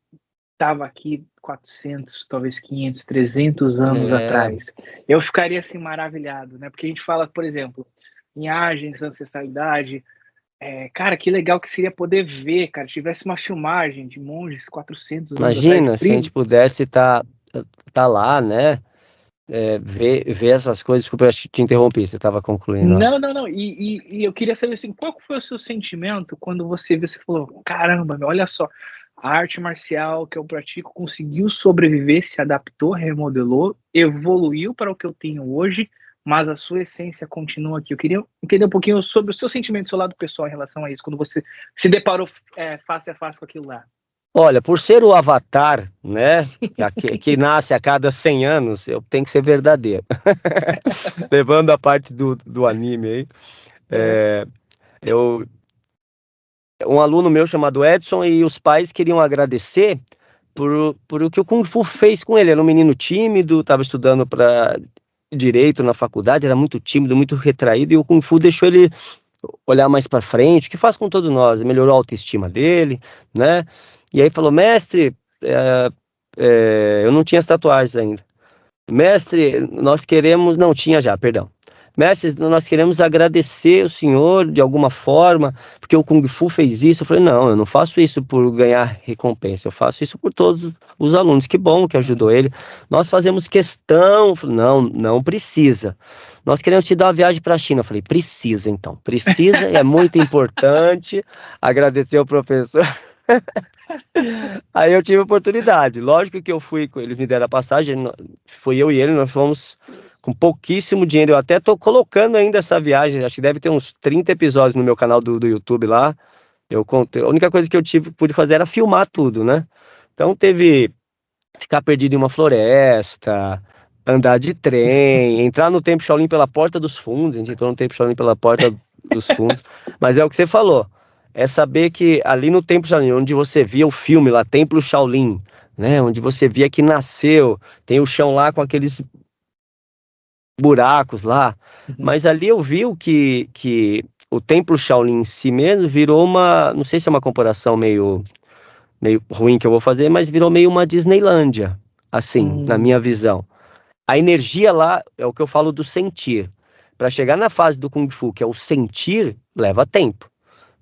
A: estava aqui 400, talvez 500, 300 anos
B: É,
A: atrás. Eu ficaria assim maravilhado, né? Porque a gente fala, por exemplo, linhagens, ancestralidade. Cara, que legal que seria poder ver, cara, tivesse uma filmagem de monges 400 anos atrás.
B: imagina se a gente pudesse tá lá, né? Ver essas coisas. Desculpa, eu te interrompi, você estava concluindo. Ó.
A: Não, não, não. E eu queria saber assim, qual foi o seu sentimento quando você viu, você falou, caramba, meu, olha só, a arte marcial que eu pratico conseguiu sobreviver, se adaptou, remodelou, evoluiu para o que eu tenho hoje, mas a sua essência continua aqui. Eu queria entender um pouquinho sobre o seu sentimento, do seu lado pessoal em relação a isso, quando você se deparou face a face com aquilo lá.
B: Olha, por ser o Avatar, né, que nasce a cada 100 anos, eu tenho que ser verdadeiro. Levando a parte do anime aí. Eu, um aluno meu chamado Edson e os pais queriam agradecer por o que o Kung Fu fez com ele. Era um menino tímido, estava estudando para direito na faculdade, era muito tímido, muito retraído, e o Kung Fu deixou ele olhar mais para frente, o que faz com todos nós, melhorou a autoestima dele, né? E aí falou, mestre, eu não tinha as tatuagens ainda. Mestre, nós queremos, não tinha já, perdão. Mestre, nós queremos agradecer o senhor de alguma forma, porque o Kung Fu fez isso. Eu falei, não, eu não faço isso por ganhar recompensa, eu faço isso por todos os alunos. Que bom que ajudou ele. Nós fazemos questão. Eu falei, não, não precisa. Nós queremos te dar uma viagem para a China. Eu falei, precisa então, precisa, é muito importante. Agradecer ao professor. Aí eu tive a oportunidade. Lógico que eu fui, eles me deram a passagem, fui eu e ele, nós fomos com pouquíssimo dinheiro. Eu até tô colocando ainda essa viagem, acho que deve ter uns 30 episódios no meu canal do YouTube lá. Eu contei, a única coisa que eu pude fazer era filmar tudo, né? Então teve ficar perdido em uma floresta, andar de trem, entrar no Templo Shaolin pela porta dos fundos. A gente entrou no Templo Shaolin pela porta dos fundos. Mas é o que você falou. É saber que ali no Templo Shaolin, onde você via o filme lá, Templo Shaolin, né? Onde você via que nasceu, tem o chão lá com aqueles buracos lá. Mas ali eu vi que o Templo Shaolin em si mesmo virou uma, não sei se é uma comparação meio ruim que eu vou fazer, mas virou meio uma Disneylândia, assim, na minha visão. A energia lá é o que eu falo do sentir. para chegar na fase do Kung Fu, que é o sentir, leva tempo,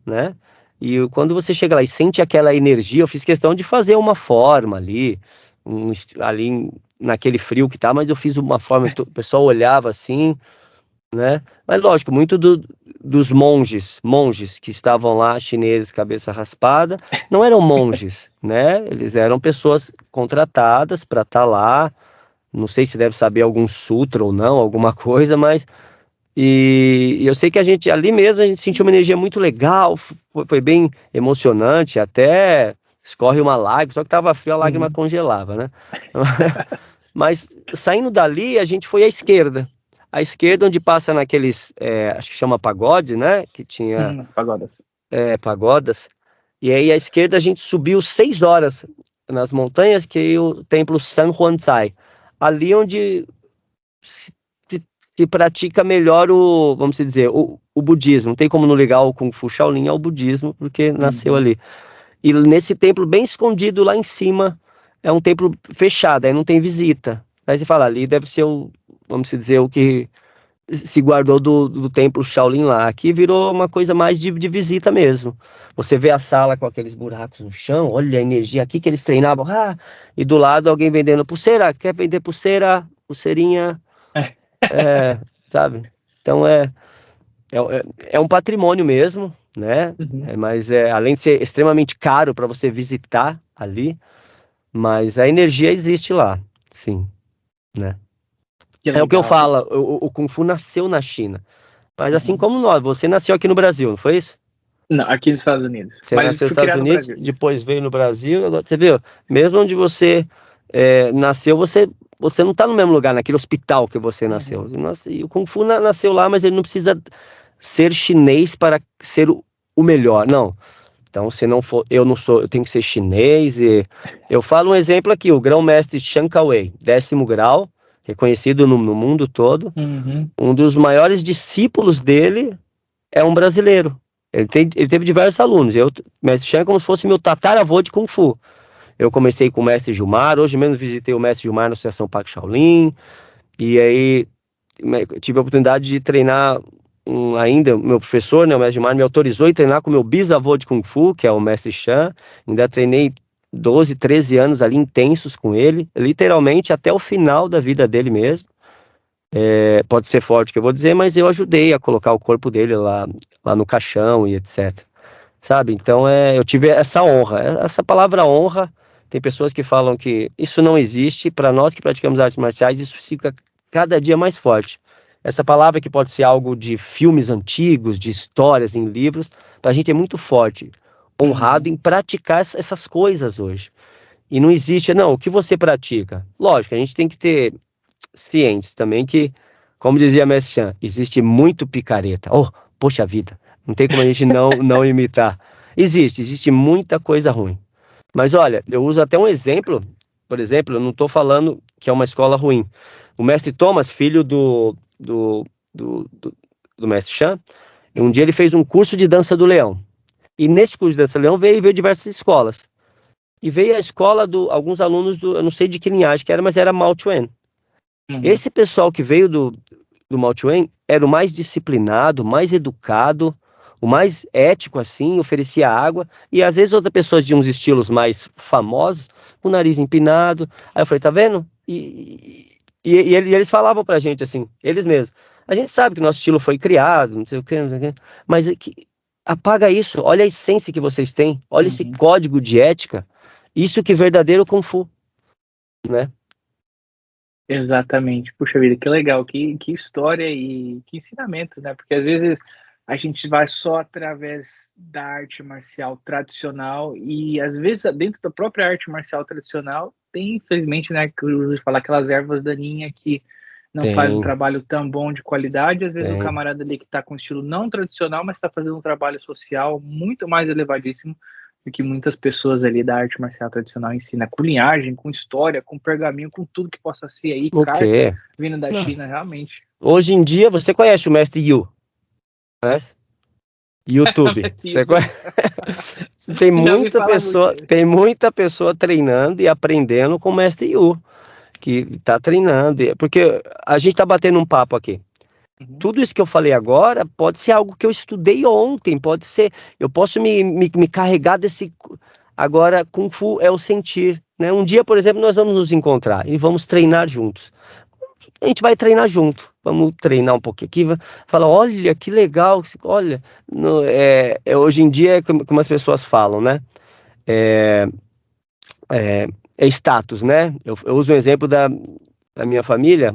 B: né? E quando você chega lá e sente aquela energia, eu fiz questão de fazer uma forma ali, naquele frio que tá, mas eu fiz uma forma, o pessoal olhava assim, né? Mas lógico, muito dos monges que estavam lá, chineses, cabeça raspada, não eram monges, né? Eles eram pessoas contratadas para estar lá. Não sei se deve saber algum sutra ou não, alguma coisa, mas e eu sei que a gente ali mesmo a gente sentiu uma energia muito legal, foi bem emocionante, até escorre uma lágrima, só que tava frio, a lágrima congelava, né? Mas saindo dali, a gente foi à esquerda. À esquerda, onde passa naqueles, acho que chama pagode, né? Que tinha
A: Pagodas.
B: pagodas. E aí à esquerda a gente subiu 6 horas nas montanhas, que é o templo San Huan Tsai. Ali onde se pratica melhor vamos dizer, o budismo. Não tem como não ligar o Kung Fu Shaolin ao budismo, porque nasceu ali. E nesse templo bem escondido lá em cima, é um templo fechado, aí não tem visita. Aí você fala, ali deve ser vamos dizer, o que se guardou do templo Shaolin lá. Aqui virou uma coisa mais de visita mesmo. Você vê a sala com aqueles buracos no chão, olha a energia aqui que eles treinavam. E do lado alguém vendendo pulseira, quer vender pulseira, pulseirinha, sabe? Então é um patrimônio mesmo, né? Mas além de ser extremamente caro para você visitar ali, mas a energia existe lá, sim, né? É o que eu falo, o Kung Fu nasceu na China, mas assim como nós, você nasceu aqui no Brasil, não foi isso?
A: Não, aqui nos Estados Unidos.
B: Você nasceu nos Estados Unidos, depois veio no Brasil, agora, você viu? Mesmo onde você nasceu, você não está no mesmo lugar, naquele hospital que você nasceu. E o Kung Fu nasceu lá, mas ele não precisa ser chinês para ser o melhor, não. Então, se não for, eu tenho que ser chinês. E eu falo um exemplo aqui, o grão-mestre Chiang Kai-wei, 10º grau, reconhecido no mundo todo. Um dos maiores discípulos dele é um brasileiro. Ele teve diversos alunos. Mestre Chiang é como se fosse meu tataravô de Kung Fu. Eu comecei com o mestre Gilmar, hoje mesmo visitei o mestre Gilmar na Associação Parque Shaolin, e aí tive a oportunidade de treinar ainda, meu professor, né, o mestre Gilmar, me autorizou a treinar com o meu bisavô de Kung Fu, que é o mestre Chan. Ainda treinei 12, 13 anos ali intensos com ele, literalmente até o final da vida dele mesmo. Pode ser forte o que eu vou dizer, mas eu ajudei a colocar o corpo dele lá no caixão e etc. Sabe? Então eu tive essa honra. Essa palavra honra, tem pessoas que falam que isso não existe. Para nós que praticamos artes marciais, isso fica cada dia mais forte. Essa palavra que pode ser algo de filmes antigos, de histórias em livros, para a gente é muito forte. Honrado em praticar essas coisas hoje. E não existe, não, o que você pratica? Lógico, a gente tem que ter cientes também que, como dizia a Mestre Chan, existe muito picareta. Poxa vida, não tem como a gente não imitar. Existe muita coisa ruim. Mas olha, eu uso até um exemplo, por exemplo, eu não estou falando que é uma escola ruim. O mestre Thomas, filho do mestre Chan, um dia ele fez um curso de dança do leão. E nesse curso de dança do leão veio diversas escolas. E veio a escola alguns alunos eu não sei de que linhagem que era, mas era Mao Chuan. Esse pessoal que veio do Mao Chuan era o mais disciplinado, mais educado, o mais ético, assim, oferecia água. E às vezes outras pessoas de uns estilos mais famosos, com o nariz empinado. Aí eu falei, tá vendo? E eles falavam pra gente assim, eles mesmos. A gente sabe que nosso estilo foi criado, não sei o que, mas apaga isso. Olha a essência que vocês têm. Olha esse código de ética. Isso que é verdadeiro Kung Fu, né?
A: Exatamente. Puxa vida, que legal, que história e que ensinamentos, né? Porque às vezes a gente vai só através da arte marcial tradicional e às vezes dentro da própria arte marcial tradicional tem, infelizmente, né, que eu uso falar, aquelas ervas daninhas que não faz um trabalho tão bom de qualidade. Às vezes o camarada ali que está com estilo não tradicional, mas está fazendo um trabalho social muito mais elevadíssimo do que muitas pessoas ali da arte marcial tradicional ensina, com linhagem, com história, com pergaminho, com tudo que possa ser aí, carta vindo da China, realmente.
B: Hoje em dia, você conhece o mestre Yu? Conhece? YouTube. Você conhece? Tem muita pessoa treinando e aprendendo com o mestre Yu, que está treinando, porque a gente está batendo um papo aqui.
A: Uhum.
B: Tudo isso que eu falei agora pode ser algo que eu estudei ontem, pode ser, eu posso me carregar desse. Agora, Kung Fu é o sentir, né? Um dia, por exemplo, nós vamos nos encontrar e vamos treinar juntos. A gente vai treinar junto, vamos treinar um pouquinho aqui, falar, olha, que legal, olha, hoje em dia é como as pessoas falam, né? É, é, é status, né? Eu uso um exemplo da minha família,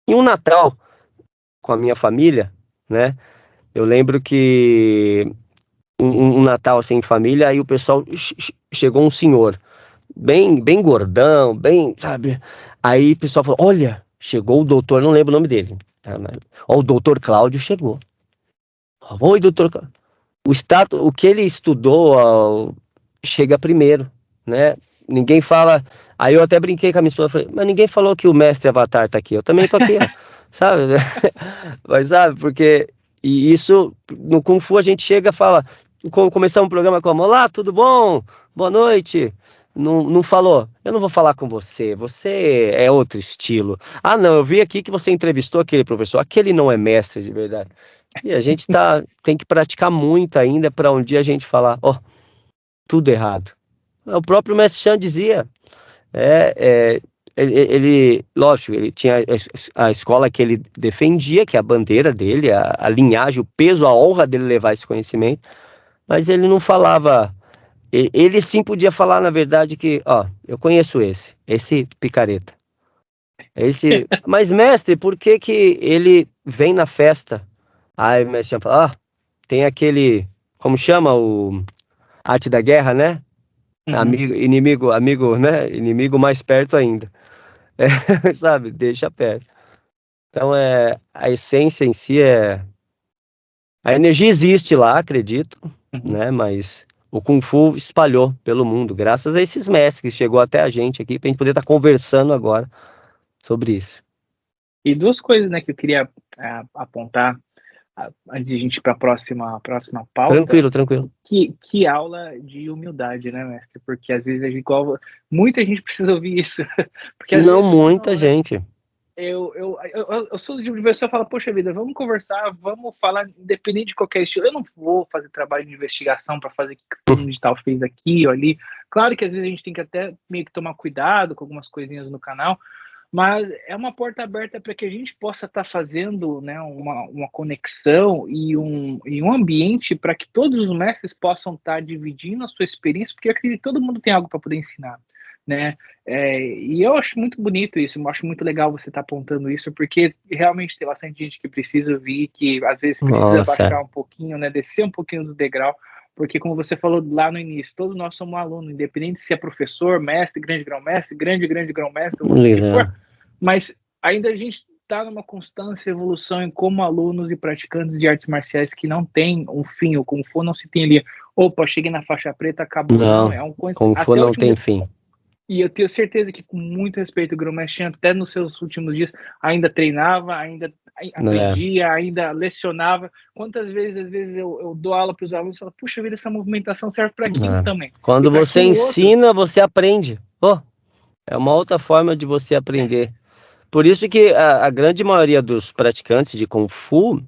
B: em um Natal com a minha família, né? Eu lembro que um Natal assim em família, aí o pessoal chegou um senhor, bem gordão, bem, sabe? Aí o pessoal falou: olha, chegou o doutor, não lembro o nome dele, tá? Mas, ó, o doutor Cláudio chegou. Oi, doutor. O status, o que ele estudou, ó, chega primeiro, né? Ninguém fala. Aí eu até brinquei com a minha esposa, falei, mas ninguém falou que o mestre Avatar tá aqui. Eu também tô aqui, ó. Sabe? Mas sabe, porque e isso no Kung Fu a gente chega e fala, começamos um programa como, olá, tudo bom? Boa noite. Não falou, eu não vou falar com você, você é outro estilo. Ah, não, eu vi aqui que você entrevistou aquele professor, aquele não é mestre de verdade. E a gente tem que praticar muito ainda para um dia a gente falar, ó, tudo errado. O próprio Mestre Chan dizia, é, é, lógico, ele tinha a escola que ele defendia, que é a bandeira dele, a linhagem, o peso, a honra dele levar esse conhecimento, mas ele não falava, ele sim podia falar, na verdade, que, ó, eu conheço esse picareta, mas mestre, por que que ele vem na festa? Aí o mestre Chan fala, ah, tem aquele, como chama o Arte da Guerra, né?
A: Uhum.
B: Amigo, inimigo, amigo, né? Inimigo mais perto ainda. É, sabe? Deixa perto. Então, a essência em si é. A energia existe lá, acredito,
A: Uhum.
B: né? Mas o Kung Fu espalhou pelo mundo, graças a esses mestres que chegou até a gente aqui, pra gente poder estar conversando agora sobre isso.
A: E duas coisas, né, que eu queria apontar antes de a gente ir para a próxima pauta.
B: Tranquilo, tranquilo.
A: Que aula de humildade, né, mestre? Porque às vezes, igual, muita gente precisa ouvir isso. Porque às
B: Não,
A: vezes,
B: muita
A: não,
B: gente.
A: eu sou do tipo de pessoa que fala, poxa vida, vamos conversar, vamos falar, independente de qualquer estilo. Eu não vou fazer trabalho de investigação para fazer o que fulano de tal fez aqui ou ali. Claro que às vezes a gente tem que até meio que tomar cuidado com algumas coisinhas no canal, mas é uma porta aberta para que a gente possa estar fazendo, né, uma conexão e um ambiente para que todos os mestres possam estar dividindo a sua experiência, porque eu acredito que todo mundo tem algo para poder ensinar, né? E eu acho muito bonito isso, eu acho muito legal você estar apontando isso, porque realmente tem bastante gente que precisa ouvir, que às vezes precisa
B: Nossa,
A: baixar um pouquinho, né, descer um pouquinho do degrau, porque como você falou lá no início, todos nós somos alunos, independente se é professor, mestre, grande grão-mestre, grande grão-mestre, ou o que for,
B: legal.
A: mas ainda a gente está numa constância evolução em como alunos e praticantes de artes marciais que não tem um fim, ou como for, não se tem ali, opa, cheguei na faixa preta, acabou. Não,
B: Não,
A: é um
B: Kung Fu
A: até o
B: não
A: último
B: tem
A: dia.
B: fim.
A: E eu tenho certeza que, com muito respeito, o Grão-Mestre até nos seus últimos dias, ainda treinava, ainda
B: Né?
A: aprendia, ainda lecionava. Quantas vezes, às vezes, eu dou aula para os alunos e falo, puxa vida, essa movimentação serve para aquilo
B: É.
A: também. E
B: Quando
A: para
B: você
A: aquilo outro.
B: ensina, você aprende. Oh, é uma outra forma de você aprender. Por isso que a grande maioria dos praticantes de Kung Fu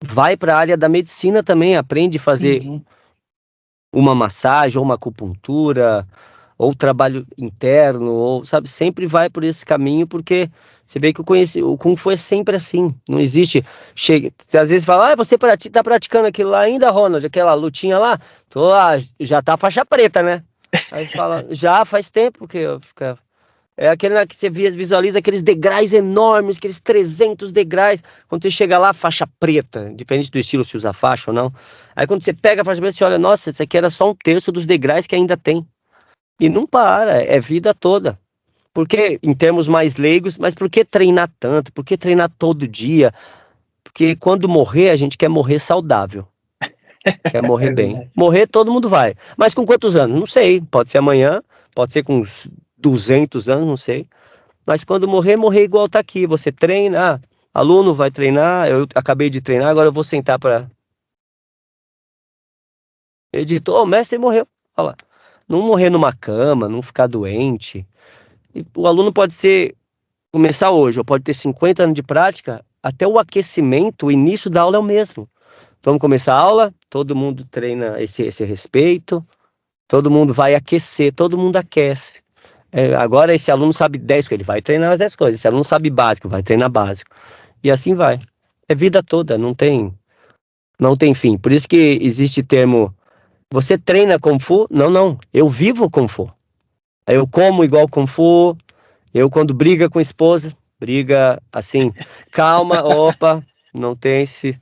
B: vai para a área da medicina também, aprende a fazer
A: Uhum.
B: uma massagem, ou uma acupuntura, ou trabalho interno, ou sabe, sempre vai por esse caminho, porque você vê que o Kung Fu é sempre assim. Não existe. Chega, às vezes fala, ah, você tá praticando aquilo lá ainda, Ronald, aquela lutinha lá? Tô, já tá faixa preta, né? Aí você fala, já faz tempo que eu fico. É aquele que você visualiza aqueles degraus enormes, aqueles 300 degraus. Quando você chega lá, faixa preta, diferente do estilo se usa faixa ou não. Aí quando você pega a faixa preta, você olha, nossa, isso aqui era só um terço dos degraus que ainda tem. E não para, é vida toda. Porque, em termos mais leigos, mas por que treinar tanto? Por que treinar todo dia? Porque quando morrer, a gente quer morrer saudável. Quer morrer
A: É
B: bem.
A: verdade.
B: Morrer todo mundo vai. Mas com quantos anos? Não sei. Pode ser amanhã, pode ser com uns 200 anos, não sei. Mas quando morrer, morrer igual tá aqui. Você treina, aluno vai treinar, eu acabei de treinar, agora eu vou sentar para editor, o mestre morreu. Olha lá. Não morrer numa cama, não ficar doente. E o aluno pode ser começar hoje, ou pode ter 50 anos de prática, até o aquecimento, o início da aula é o mesmo. Então, vamos começar a aula, todo mundo treina esse respeito, todo mundo vai aquecer, todo mundo aquece. Agora esse aluno sabe 10 coisas, ele vai treinar as 10 coisas. Esse aluno sabe básico, vai treinar básico. E assim vai. É vida toda, não tem fim. Por isso que existe termo, você treina Kung Fu? Não, não, eu vivo Kung Fu. Eu como igual Kung Fu, eu quando briga com a esposa, briga assim, calma, opa, não tem se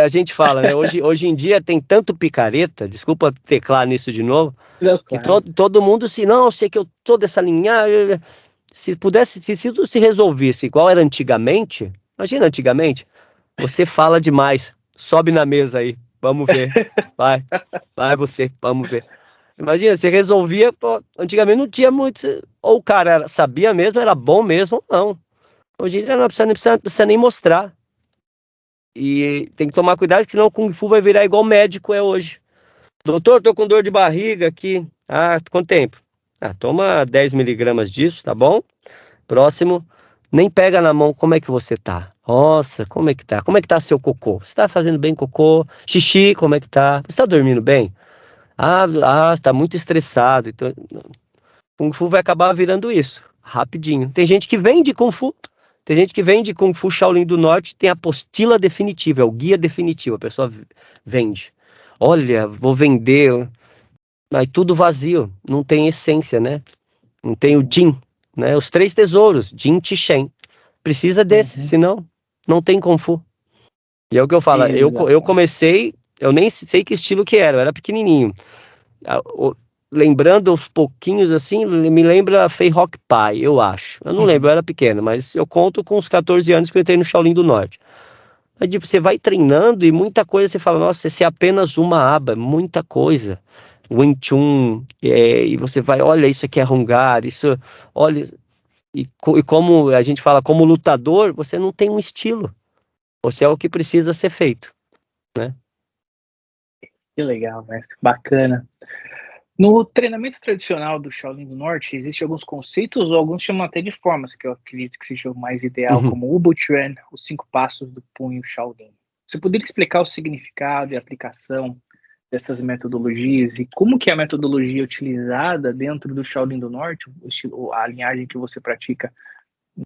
B: a gente fala, né? Hoje em dia tem tanto picareta, desculpa teclar nisso de novo,
A: Não,
B: que
A: claro.
B: todo mundo não, eu sei que eu tô dessa linha, se pudesse, se tudo se resolvesse igual era antigamente, imagina antigamente, você fala demais, sobe na mesa aí, vamos ver, vai você, vamos ver. Imagina, você resolvia, pô, antigamente não tinha muito, ou o cara sabia mesmo, era bom mesmo, ou não. Hoje em dia não precisa nem mostrar. E tem que tomar cuidado, que senão o Kung Fu vai virar igual médico é hoje. Doutor, tô com dor de barriga aqui. Ah, quanto tempo? Ah, toma 10 miligramas disso, tá bom? Próximo, nem pega na mão, como é que você tá? Nossa, como é que tá? Como é que tá seu cocô? Você tá fazendo bem cocô? Xixi, como é que tá? Você tá dormindo bem? Você tá muito estressado. Então, Kung Fu vai acabar virando isso, rapidinho. Tem gente que vende Kung Fu, tem gente que vende Kung Fu Shaolin do Norte, tem a apostila definitiva, é o guia definitivo, a pessoa vende. Olha, vou vender, aí tudo vazio, não tem essência, né? Não tem o Jin, né? Os 3 tesouros, Jin, Qi, Shen. Precisa desse, senão não tem Kung Fu. E é o que eu falo, eu comecei, eu nem sei que estilo que era, eu era pequenininho. Lembrando aos pouquinhos assim, me lembra Fei Rock Pai, eu acho. Eu não lembro, eu era pequeno, mas eu conto com os 14 anos que eu entrei no Shaolin do Norte. Aí, tipo, você vai treinando e muita coisa você fala, nossa, esse é apenas uma aba, muita coisa. Wing Chun, e você vai, olha, isso aqui é Hungar, isso, olha, e como a gente fala, como lutador, você não tem um estilo. Você é o que precisa ser feito, né?
A: Que legal, mestre. Bacana. No treinamento tradicional do Shaolin do Norte, existem alguns conceitos, ou alguns chamam até de formas, que eu acredito que seja o mais ideal, como o Ubuchuan, os 5 passos do punho Shaolin. Você poderia explicar o significado e aplicação dessas metodologias e como que é a metodologia utilizada dentro do Shaolin do Norte, a linhagem que você pratica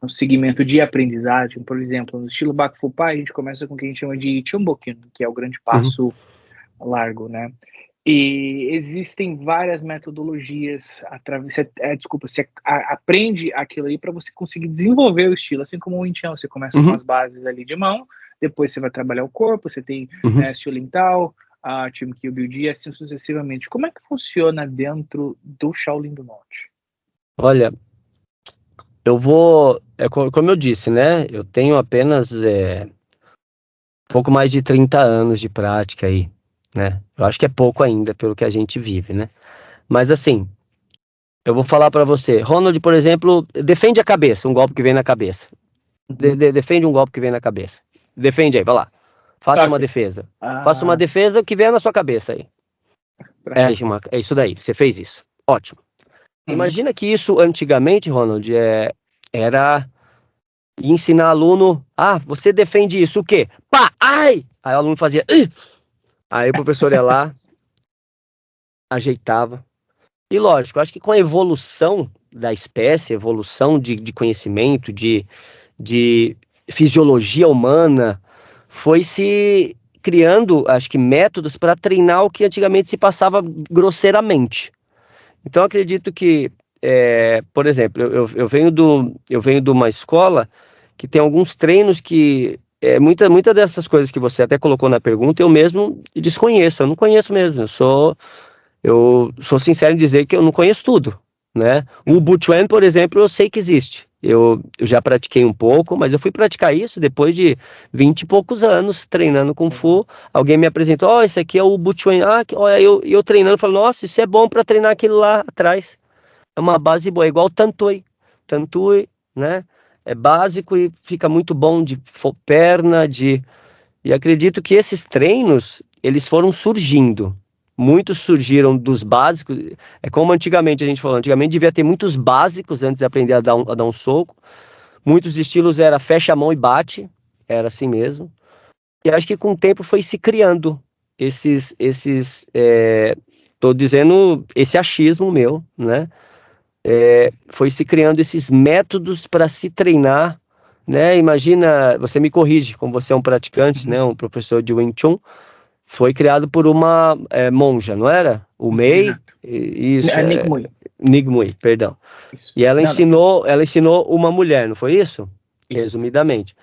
A: no segmento de aprendizagem? Por exemplo, no estilo Bakufu Pai, a gente começa com o que a gente chama de Chumbokin, que é o grande passo largo, né? E existem várias metodologias, você aprende aquilo aí para você conseguir desenvolver o estilo, assim como o Wing Chun, você começa com as bases ali de mão, depois você vai trabalhar o corpo, você tem Xiu-Lin-Tao, a Team Kyubiu, assim sucessivamente. Como é que funciona dentro do Shaolin do Norte?
B: Olha, eu vou, como eu disse, né? Eu tenho apenas pouco mais de 30 anos de prática aí, né? Eu acho que é pouco ainda pelo que a gente vive, né? Mas assim, eu vou falar pra você, Ronald, por exemplo, defende a cabeça, um golpe que vem na cabeça. Defende um golpe que vem na cabeça. Defende aí, vai lá. Faça uma defesa. Faça uma defesa que vier na sua cabeça aí. É isso daí, você fez isso. Ótimo. Imagina que isso antigamente, Ronald, era ensinar aluno, você defende isso, o quê? Pá, ai! Aí o aluno fazia, ih! Aí o professor ia lá, ajeitava. E lógico, acho que com a evolução da espécie, evolução de conhecimento, de fisiologia humana, foi se criando, acho que, métodos para treinar o que antigamente se passava grosseiramente. Então, acredito que, por exemplo, eu venho de uma escola que tem alguns treinos que, muita dessas coisas que você até colocou na pergunta, eu mesmo desconheço, eu não conheço mesmo, eu sou sincero em dizer que eu não conheço tudo, né? O Buchuan, por exemplo, eu sei que existe. Eu já pratiquei um pouco, mas eu fui praticar isso depois de 20 e poucos anos treinando Kung Fu. Alguém me apresentou, esse aqui é o Buchuan. Olha, eu treinando, falei, nossa, isso é bom para treinar aquilo lá atrás. É uma base boa, é igual o Tantui. Tantui, né? É básico e fica muito bom de perna, E acredito que esses treinos, eles foram surgindo. Muitos surgiram dos básicos. É como antigamente a gente falou, antigamente devia ter muitos básicos antes de aprender a dar um soco. Muitos estilos era fecha a mão e bate, era assim mesmo. E acho que com o tempo foi se criando tô dizendo esse achismo meu, né? Foi se criando esses métodos para se treinar, né? Imagina, você me corrige, como você é um praticante, né? Um professor de Wing Chun, foi criado por uma monja, não era? O Mei,
A: Exato.
B: isso,
A: A Nick Mui.
B: Nigmui, perdão.
A: Isso.
B: E ela
A: Não, não.
B: ensinou uma mulher, não foi isso?
A: Isso.
B: Resumidamente.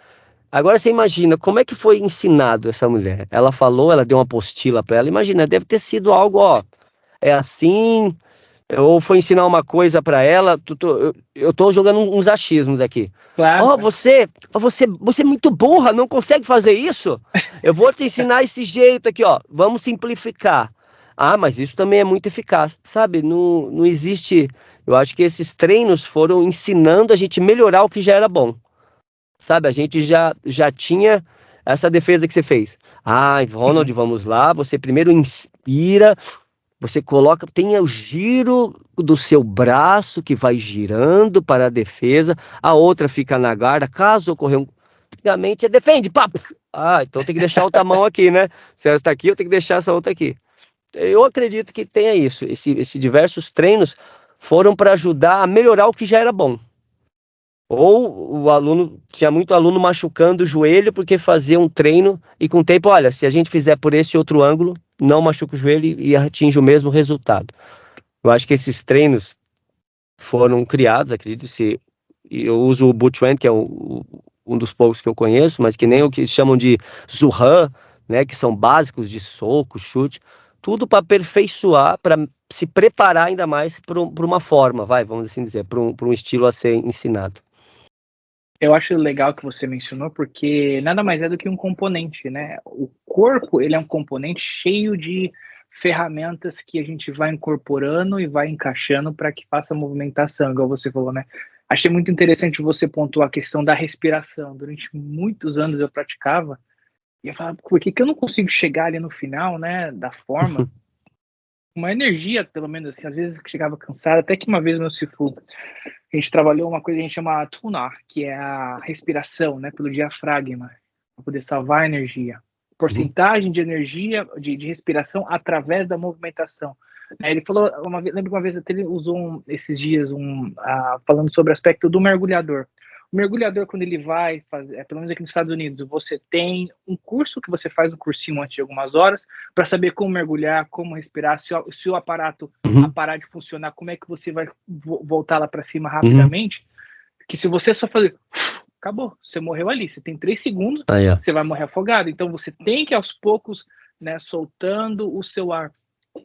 B: Agora você imagina, como é que foi ensinado essa mulher? Ela falou, ela deu uma apostila para ela. Imagina, deve ter sido algo, ó, é assim, ou foi ensinar uma coisa para ela. Eu tô jogando uns achismos aqui.
A: Claro,
B: Ó,
A: claro.
B: você é muito burra, não consegue fazer isso? Eu vou te ensinar esse jeito aqui, ó. Vamos simplificar. Ah, mas isso também é muito eficaz, sabe? Não, não existe. Eu acho que esses treinos foram ensinando a gente melhorar o que já era bom. Sabe, a gente já tinha essa defesa que você fez. Ah, Ronald,
A: Uhum.
B: vamos lá. Você primeiro inspira, você coloca, tem o giro do seu braço que vai girando para a defesa, a outra fica na guarda. Caso ocorrer um. Antigamente é defende, papo. Ah, então tem que deixar outra mão aqui, né? Se essa está aqui, eu tenho que deixar essa outra aqui. Eu acredito que tenha isso. Esse diversos treinos foram para ajudar a melhorar o que já era bom. Ou o aluno, tinha muito aluno machucando o joelho porque fazia um treino e com o tempo, olha, se a gente fizer por esse outro ângulo, não machuca o joelho e atinge o mesmo resultado. Eu acho que esses treinos foram criados, acredite-se, eu uso o Bootcamp, que é um dos poucos que eu conheço, mas que nem o que chamam de Zuhan, né, que são básicos de soco, chute, tudo para aperfeiçoar, para se preparar ainda mais para uma forma, vamos assim dizer, para um estilo a ser ensinado.
A: Eu acho legal que você mencionou, porque nada mais é do que um componente, né? O corpo, ele é um componente cheio de ferramentas que a gente vai incorporando e vai encaixando para que faça a movimentação, igual você falou, né? Achei muito interessante você pontuar a questão da respiração. Durante muitos anos eu praticava e eu falava, por que eu não consigo chegar ali no final, né, da forma? Uma energia, pelo menos assim, às vezes chegava cansado, até que uma vez meu Sifu, a gente trabalhou uma coisa que a gente chama tunar, que é a respiração, né, pelo diafragma, para poder salvar a energia. Porcentagem de energia, de respiração através da movimentação. Ele falou, lembro uma vez até ele usou esses dias, falando sobre o aspecto do mergulhador. O mergulhador, quando ele vai fazer, pelo menos aqui nos Estados Unidos, você tem um curso que você faz, um cursinho antes de algumas horas, para saber como mergulhar, como respirar, se o aparato parar de funcionar, como é que você vai voltar lá para cima rapidamente, que se você só fazer, acabou, você morreu ali, você tem 3 segundos, você vai morrer afogado, então você tem que aos poucos, né, soltando o seu ar,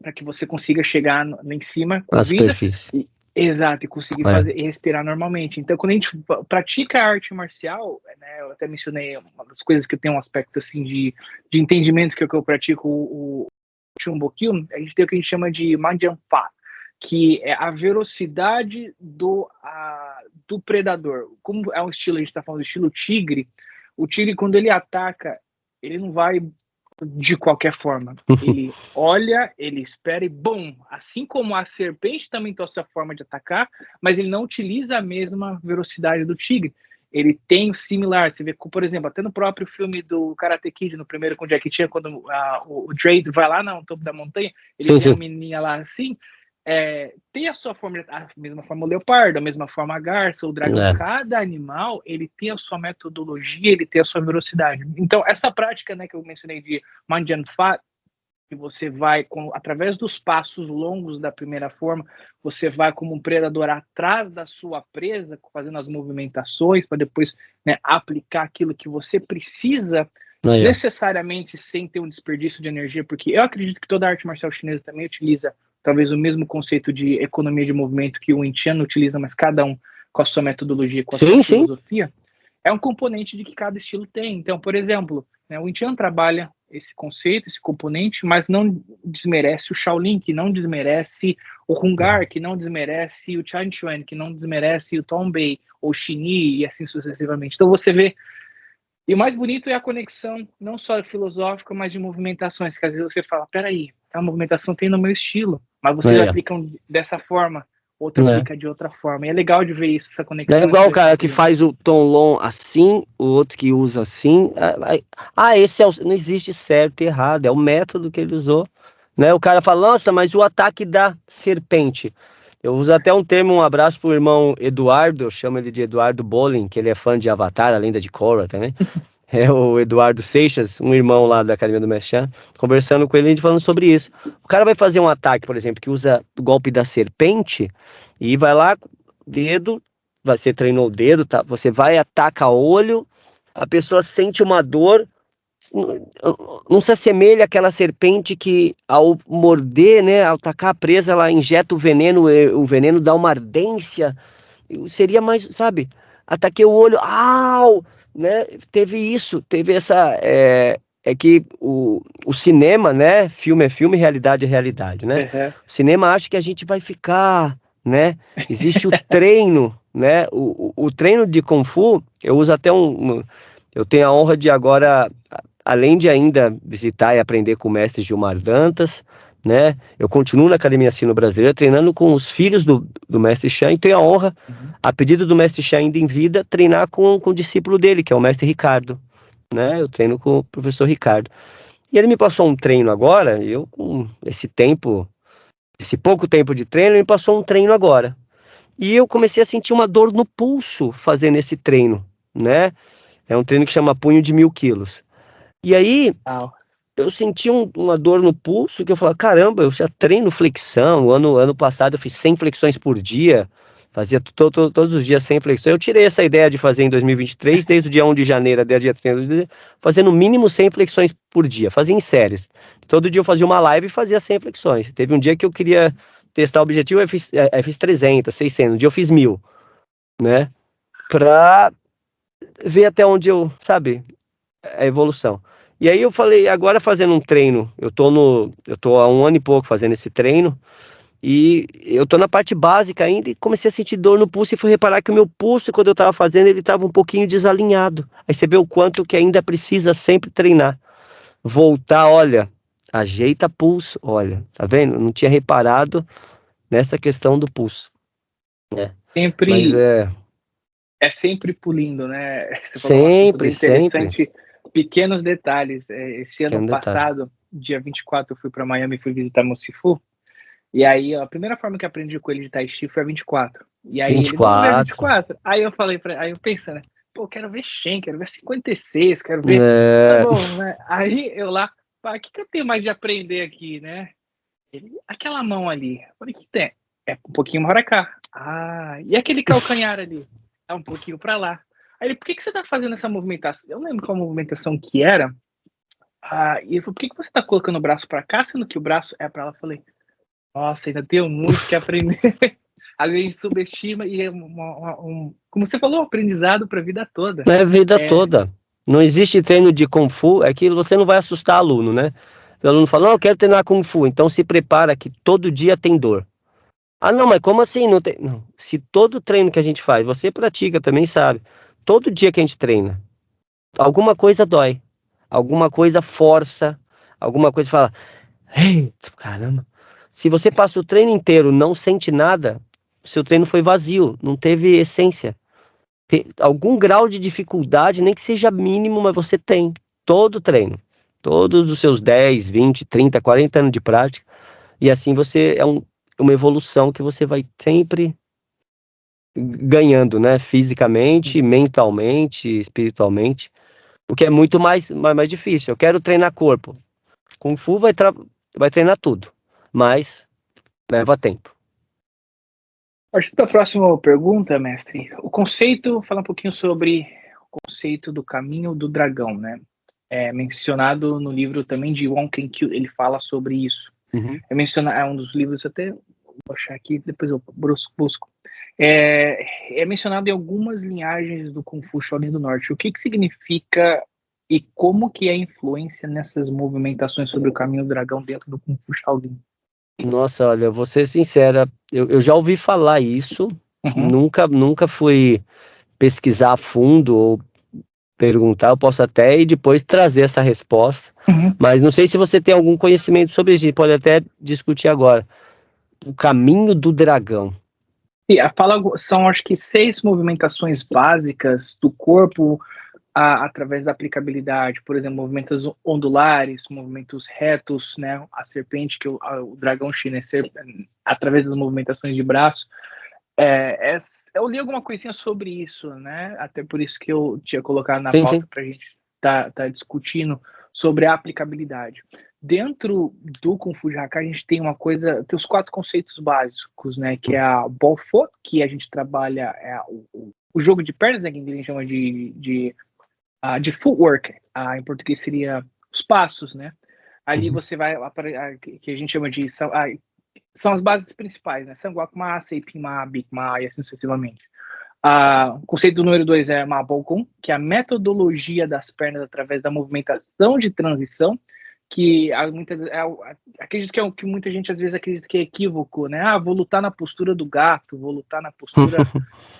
A: para que você consiga chegar lá em cima com
B: na
A: vida,
B: superfície.
A: Exato, e conseguir fazer e respirar normalmente. Então, quando a gente pratica a arte marcial, né, eu até mencionei uma das coisas que tem um aspecto assim de entendimento que eu pratico, o Chunbokyo, a gente tem o que a gente chama de Manjanpa, que é a velocidade do predador. Como é um estilo, a gente está falando do estilo tigre, o tigre, quando ele ataca, ele não vai de qualquer forma. Ele olha, ele espera e bom. Assim como a serpente também tem a sua forma de atacar, mas ele não utiliza a mesma velocidade do tigre. Ele tem o similar. Você vê, por exemplo, até no próprio filme do Karate Kid, no primeiro com o Jackie Chan, quando o Drake vai lá no topo da montanha, ele vê a menininha lá assim, tem a sua forma, a mesma forma o leopardo, a mesma forma a garça, o dragão, cada animal, ele tem a sua metodologia, ele tem a sua velocidade. Então, essa prática, né, que eu mencionei de Manjanfa, que você vai, através dos passos longos da primeira forma, você vai como um predador atrás da sua presa, fazendo as movimentações, para depois, né, aplicar aquilo que você precisa, necessariamente sem ter um desperdício de energia, porque eu acredito que toda arte marcial chinesa também utiliza talvez o mesmo conceito de economia de movimento que o Wing Chun utiliza, mas cada um com a sua metodologia, com a sua filosofia, é um componente de que cada estilo tem. Então, por exemplo, né, o Wing Chun trabalha esse conceito, esse componente, mas não desmerece o Shaolin, que não desmerece o Hungar, que não desmerece o Chan Chuan, que não desmerece o Tongbei, ou o Xini, e assim sucessivamente. Então você vê. E o mais bonito é a conexão, não só filosófica, mas de movimentações, que às vezes você fala, peraí, a movimentação tem no meu estilo, mas vocês aplicam dessa forma. outra fica de outra forma. E é legal de ver isso, essa conexão.
B: É igual o cara que faz o tom long assim, o outro que usa assim. Esse não existe certo e errado, é o método que ele usou. Né? O cara fala, nossa, mas o ataque da serpente. Eu uso até um termo, um abraço pro irmão Eduardo, eu chamo ele de Eduardo Bolin, que ele é fã de Avatar, a Lenda de Korra também. É o Eduardo Seixas, um irmão lá da Academia do Mestre Chan, conversando com ele, a gente falando sobre isso. O cara vai fazer um ataque, por exemplo, que usa o golpe da serpente, e vai lá, dedo, você treinou o dedo, tá? Você vai, ataca o olho, a pessoa sente uma dor, não se assemelha àquela serpente que ao morder, né, ao tacar a presa, ela injeta o veneno dá uma ardência, seria mais, sabe, ataquei o olho, né, teve essa, que o cinema, né, filme é filme, realidade é realidade, né, o cinema acha que a gente vai ficar, né, existe o treino, né, o treino de Kung Fu, eu uso até eu tenho a honra de agora, além de ainda visitar e aprender com o mestre Gilmar Dantas, né? Eu continuo na Academia Sino Brasileira treinando com os filhos do mestre Chan e tenho a honra, a pedido do mestre Chan ainda em vida, treinar com o discípulo dele, que é o mestre Ricardo, né? Eu treino com o professor Ricardo. E ele me passou um treino agora, eu com esse pouco tempo de treino, ele me passou um treino agora. E eu comecei a sentir uma dor no pulso fazendo esse treino, né? É um treino que chama punho de 1000 quilos. E aí, eu senti uma dor no pulso, que eu falei, caramba, eu já treino flexão, ano passado eu fiz 100 flexões por dia, fazia todos os dias 100 flexões, eu tirei essa ideia de fazer em 2023, desde o dia 1 de janeiro até o dia 30, fazendo no mínimo 100 flexões por dia, fazia em séries, todo dia eu fazia uma live e fazia 100 flexões, teve um dia que eu queria testar o objetivo, eu fiz 300, 600, um dia eu fiz 1000, né, pra ver até onde sabe, a evolução. E aí eu falei, agora fazendo um treino, eu tô há 1 ano e pouco fazendo esse treino, e eu tô na parte básica ainda, e comecei a sentir dor no pulso, e fui reparar que o meu pulso, quando eu tava fazendo, ele tava um pouquinho desalinhado. Aí você vê o quanto que ainda precisa sempre treinar. Voltar, olha, ajeita pulso, olha, tá vendo? Eu não tinha reparado nessa questão do pulso.
A: Mas é sempre pulindo, né? Você
B: sempre,
A: interessante.
B: Sempre.
A: Pequenos detalhes. Esse ano passado, dia 24, eu fui para Miami e fui visitar meu Sifu. E aí, a primeira forma que eu aprendi com ele de Tai Chi foi a 24. E aí
B: 24.
A: Ele 24. Aí eu falei aí eu pensando, né? Pô, quero ver Shen, quero ver 56, quero ver. Tá bom, né? Aí eu lá, o que eu tenho mais de aprender aqui, né? Aquela mão ali. Eu falei, o que tem? É um pouquinho para cá. E aquele calcanhar ali? É um pouquinho para lá. Aí ele, por que você tá fazendo essa movimentação? Eu não lembro qual movimentação que era. E ele falou, por que você tá colocando o braço para cá, sendo que o braço é para lá? Eu falei, nossa, ainda tenho muito que aprender. A gente subestima e é como você falou, um aprendizado para a vida toda.
B: É a vida toda. Não existe treino de Kung Fu, é que você não vai assustar aluno, né? O aluno fala, não, eu quero treinar Kung Fu, então se prepara que todo dia tem dor. Não, mas como assim? Não tem... Não. Se todo treino que a gente faz, você pratica também sabe, todo dia que a gente treina, alguma coisa dói, alguma coisa força, alguma coisa fala, caramba. Se você passa o treino inteiro não sente nada, seu treino foi vazio, não teve essência. Algum grau de dificuldade, nem que seja mínimo, mas você tem. Todo treino. Todos os seus 10, 20, 30, 40 anos de prática. E assim você uma evolução que você vai sempre ganhando, né? Fisicamente, mentalmente, espiritualmente. O que é muito mais difícil. Eu quero treinar corpo. Kung Fu vai treinar tudo. Mas leva tempo.
A: Partindo para a próxima pergunta, mestre. Fala um pouquinho sobre o conceito do caminho do dragão, né? É mencionado no livro também de Wong Keng-Kyu, ele fala sobre isso. É um dos livros, até vou achar aqui, depois eu busco. É mencionado em algumas linhagens do Kung Fu Shaolin do Norte. O que significa e como que é a influência nessas movimentações sobre o caminho do dragão dentro do Kung Fu Shaolin?
B: Nossa, olha, vou ser sincera, eu já ouvi falar isso, nunca fui pesquisar a fundo ou perguntar, eu posso até e depois trazer essa resposta, mas não sei se você tem algum conhecimento sobre isso, a gente pode até discutir agora. O caminho do dragão.
A: E são, acho que, 6 movimentações básicas do corpo através da aplicabilidade. Por exemplo, movimentos ondulares, movimentos retos, né? A serpente, o dragão chinês, através das movimentações de braço. Eu li alguma coisinha sobre isso, né? Até por isso que eu tinha colocado na pauta para a gente tá discutindo sobre a aplicabilidade. Dentro do Kung Fu de Hakka, a gente tem tem os 4 conceitos básicos, né? Que é a Ball Foot, que a gente trabalha o jogo de pernas, né? Que a gente chama de footwork. Em português seria os passos, né? Ali você vai, que a gente chama de são as bases principais, né? Sangwak Ma, Seipin Ma, Bik Ma e assim sucessivamente. O conceito número 2 é Ma Bao Kung, que é a metodologia das pernas através da movimentação de transição, que acredito que é o que muita gente às vezes acredita que é equívoco, né? Vou lutar na postura do gato, vou lutar na postura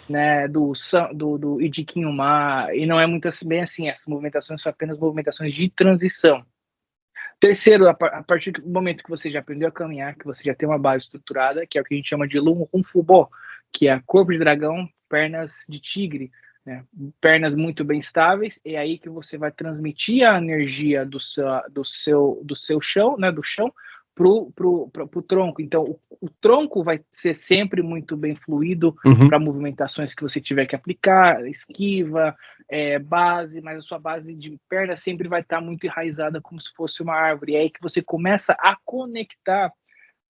A: né, do Idikinho Ma, e não é muito bem assim, essas movimentações são apenas movimentações de transição. Terceiro, a partir do momento que você já aprendeu a caminhar, que você já tem uma base estruturada, que é o que a gente chama de Lung Hung Fu Bo, que é corpo de dragão, pernas de tigre, né? Pernas muito bem estáveis, é aí que você vai transmitir a energia do seu chão, né, do chão, pro tronco. Então, o tronco vai ser sempre muito bem fluido para movimentações que você tiver que aplicar, esquiva, base, mas a sua base de perna sempre vai estar muito enraizada como se fosse uma árvore. É aí que você começa a conectar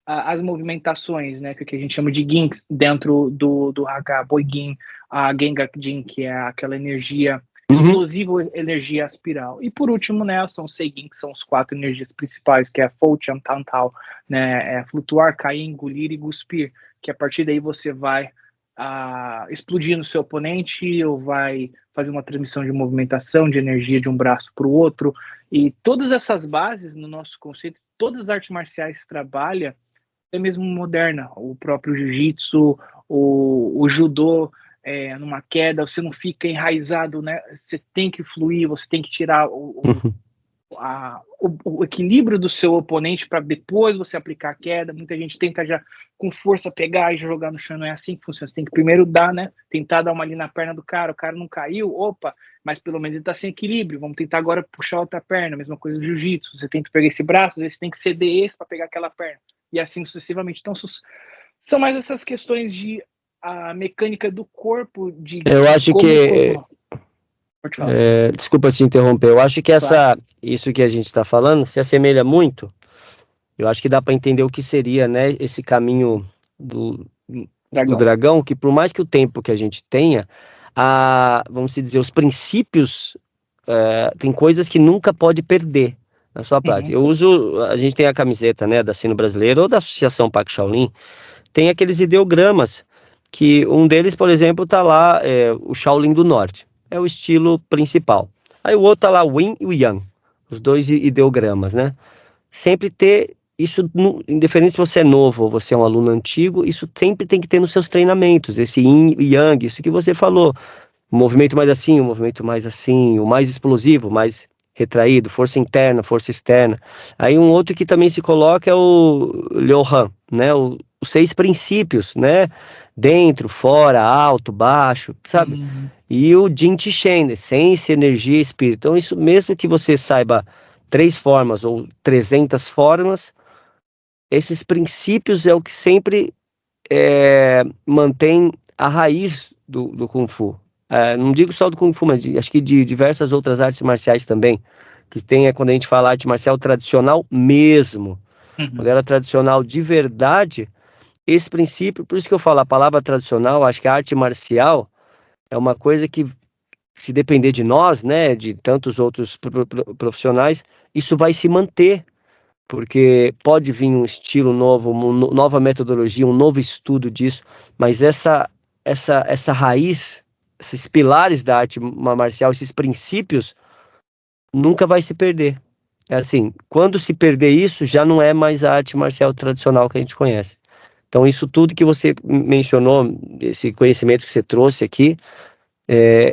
A: as movimentações, né, que a gente chama de Gins dentro do Hakka, Boigin, a Gengak Jin, que é aquela energia explosiva, energia espiral. E por último, né, são Seigin, que são os 4 energias principais, que é Fou, Chan, Tan, Tao, né, flutuar, cair, engolir e cuspir, que a partir daí você vai explodir no seu oponente ou vai fazer uma transmissão de movimentação, de energia de um braço para o outro. E todas essas bases, no nosso conceito, todas as artes marciais trabalham, até mesmo moderna, o próprio jiu-jitsu, o judô, numa queda, você não fica enraizado, né? Você tem que fluir, você tem que tirar o equilíbrio do seu oponente para depois você aplicar a queda. Muita gente tenta já com força pegar e jogar no chão, não é assim que funciona. Você tem que primeiro dar, né? Tentar dar uma ali na perna do cara, o cara não caiu, opa, mas pelo menos ele tá sem equilíbrio, vamos tentar agora puxar outra perna, mesma coisa do jiu-jitsu, você tenta pegar esse braço, às vezes você tem que ceder esse para pegar aquela perna, e assim sucessivamente. Então são mais essas questões de a mecânica do corpo,
B: eu acho que desculpa te interromper, eu acho que isso que a gente está falando se assemelha muito, eu acho que dá para entender o que seria, né, esse caminho do dragão, que por mais que o tempo que a gente tenha, vamos dizer, os princípios, tem coisas que nunca pode perder na sua prática. A gente tem a camiseta, né, da Sino Brasileira ou da Associação Pak Shaolin, tem aqueles ideogramas, que um deles, por exemplo, tá lá, o Shaolin do Norte, é o estilo principal. Aí o outro tá lá, o Yin e o Yang, os 2 ideogramas, né? Sempre ter isso, indiferente se você é novo ou você é um aluno antigo, isso sempre tem que ter nos seus treinamentos, esse Yin e Yang, isso que você falou, um movimento mais assim, um movimento mais assim, o mais explosivo, mais retraído, força interna, força externa. Aí um outro que também se coloca é o Lyohan, né? Os 6 princípios, né? Dentro, fora, alto, baixo, sabe? E o Jin Qi Shen, essência, energia e espírito. Então isso, mesmo que você saiba 3 formas ou 300 formas, esses princípios é o que sempre mantém a raiz do Kung Fu. Não digo só do Kung Fu, mas acho que de diversas outras artes marciais também, que tem, quando a gente fala arte marcial tradicional mesmo, quando ela é tradicional de verdade, esse princípio, por isso que eu falo a palavra tradicional, acho que a arte marcial é uma coisa que, se depender de nós, né, de tantos outros profissionais, isso vai se manter, porque pode vir um estilo novo, uma nova metodologia, um novo estudo disso, mas essa raiz, esses pilares da arte marcial, esses princípios, nunca vai se perder. É assim, quando se perder isso, já não é mais a arte marcial tradicional que a gente conhece. Então, isso tudo que você mencionou, esse conhecimento que você trouxe aqui,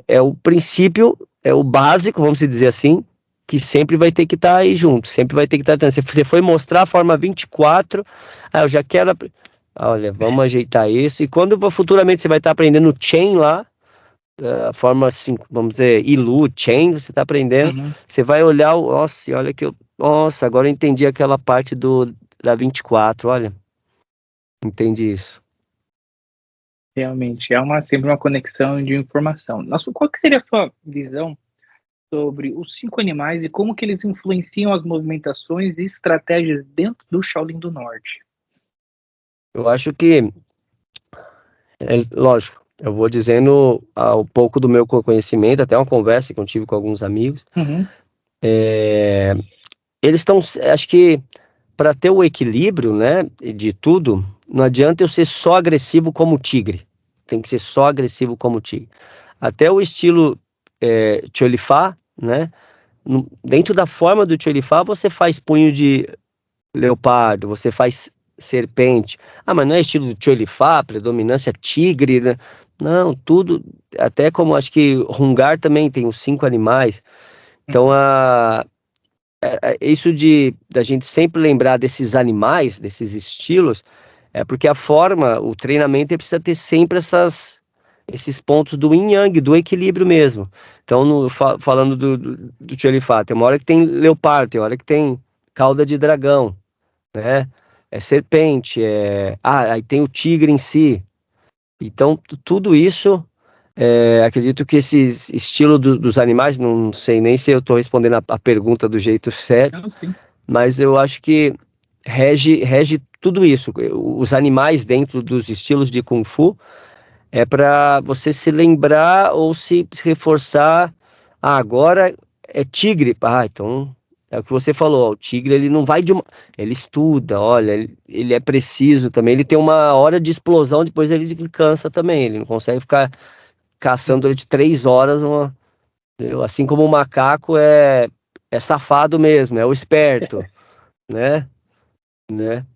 B: é o princípio, é o básico, vamos dizer assim, que sempre vai ter que estar aí junto, sempre vai ter que estar. Você foi mostrar a forma 24, eu já quero. Olha, vamos ajeitar isso. E quando futuramente você vai estar aprendendo Chain lá, a forma assim, vamos dizer, Ilu, Chain, você está aprendendo,
A: Uhum.
B: você vai olhar, nossa, olha que nossa, agora eu entendi aquela parte da 24, olha, entendi isso.
A: Realmente, sempre uma conexão de informação. Qual que seria a sua visão sobre os 5 animais e como que eles influenciam as movimentações e estratégias dentro do Shaolin do Norte?
B: Eu acho que, lógico, eu vou dizendo um pouco do meu conhecimento, até uma conversa que eu tive com alguns amigos.
A: Uhum.
B: Eles estão, acho que para ter o equilíbrio, né, de tudo, não adianta eu ser só agressivo como o tigre. Tem que ser só agressivo como o tigre. Até o estilo Tcholifá, né, dentro da forma do Tcholifá, você faz punho de leopardo, você faz serpente. Ah, mas não é estilo Tcholifá, predominância tigre, né? Não, tudo, até como acho que Hungar também tem os 5 animais. Então,
A: Uhum.
B: isso de da gente sempre lembrar desses animais, desses estilos, é porque a forma, o treinamento, ele precisa ter sempre esses pontos do yin yang, do equilíbrio mesmo. Então, falando do Tcholifá, tem uma hora que tem leopardo, tem uma hora que tem cauda de dragão, né? É serpente, aí tem o tigre em si. Então, tudo isso, acredito que esse estilo dos animais, não sei nem se eu estou respondendo a pergunta do jeito certo,
A: Não, sim.
B: mas eu acho que rege tudo isso. Os animais dentro dos estilos de Kung Fu é para você se lembrar ou se reforçar. Ah, agora é tigre. Ah, então é o que você falou. O tigre ele não vai ele estuda, olha, ele é preciso também. Ele tem uma hora de explosão, depois ele cansa também. Ele não consegue ficar caçando durante 3 horas. Assim como o macaco é safado mesmo, é o esperto, né? Né?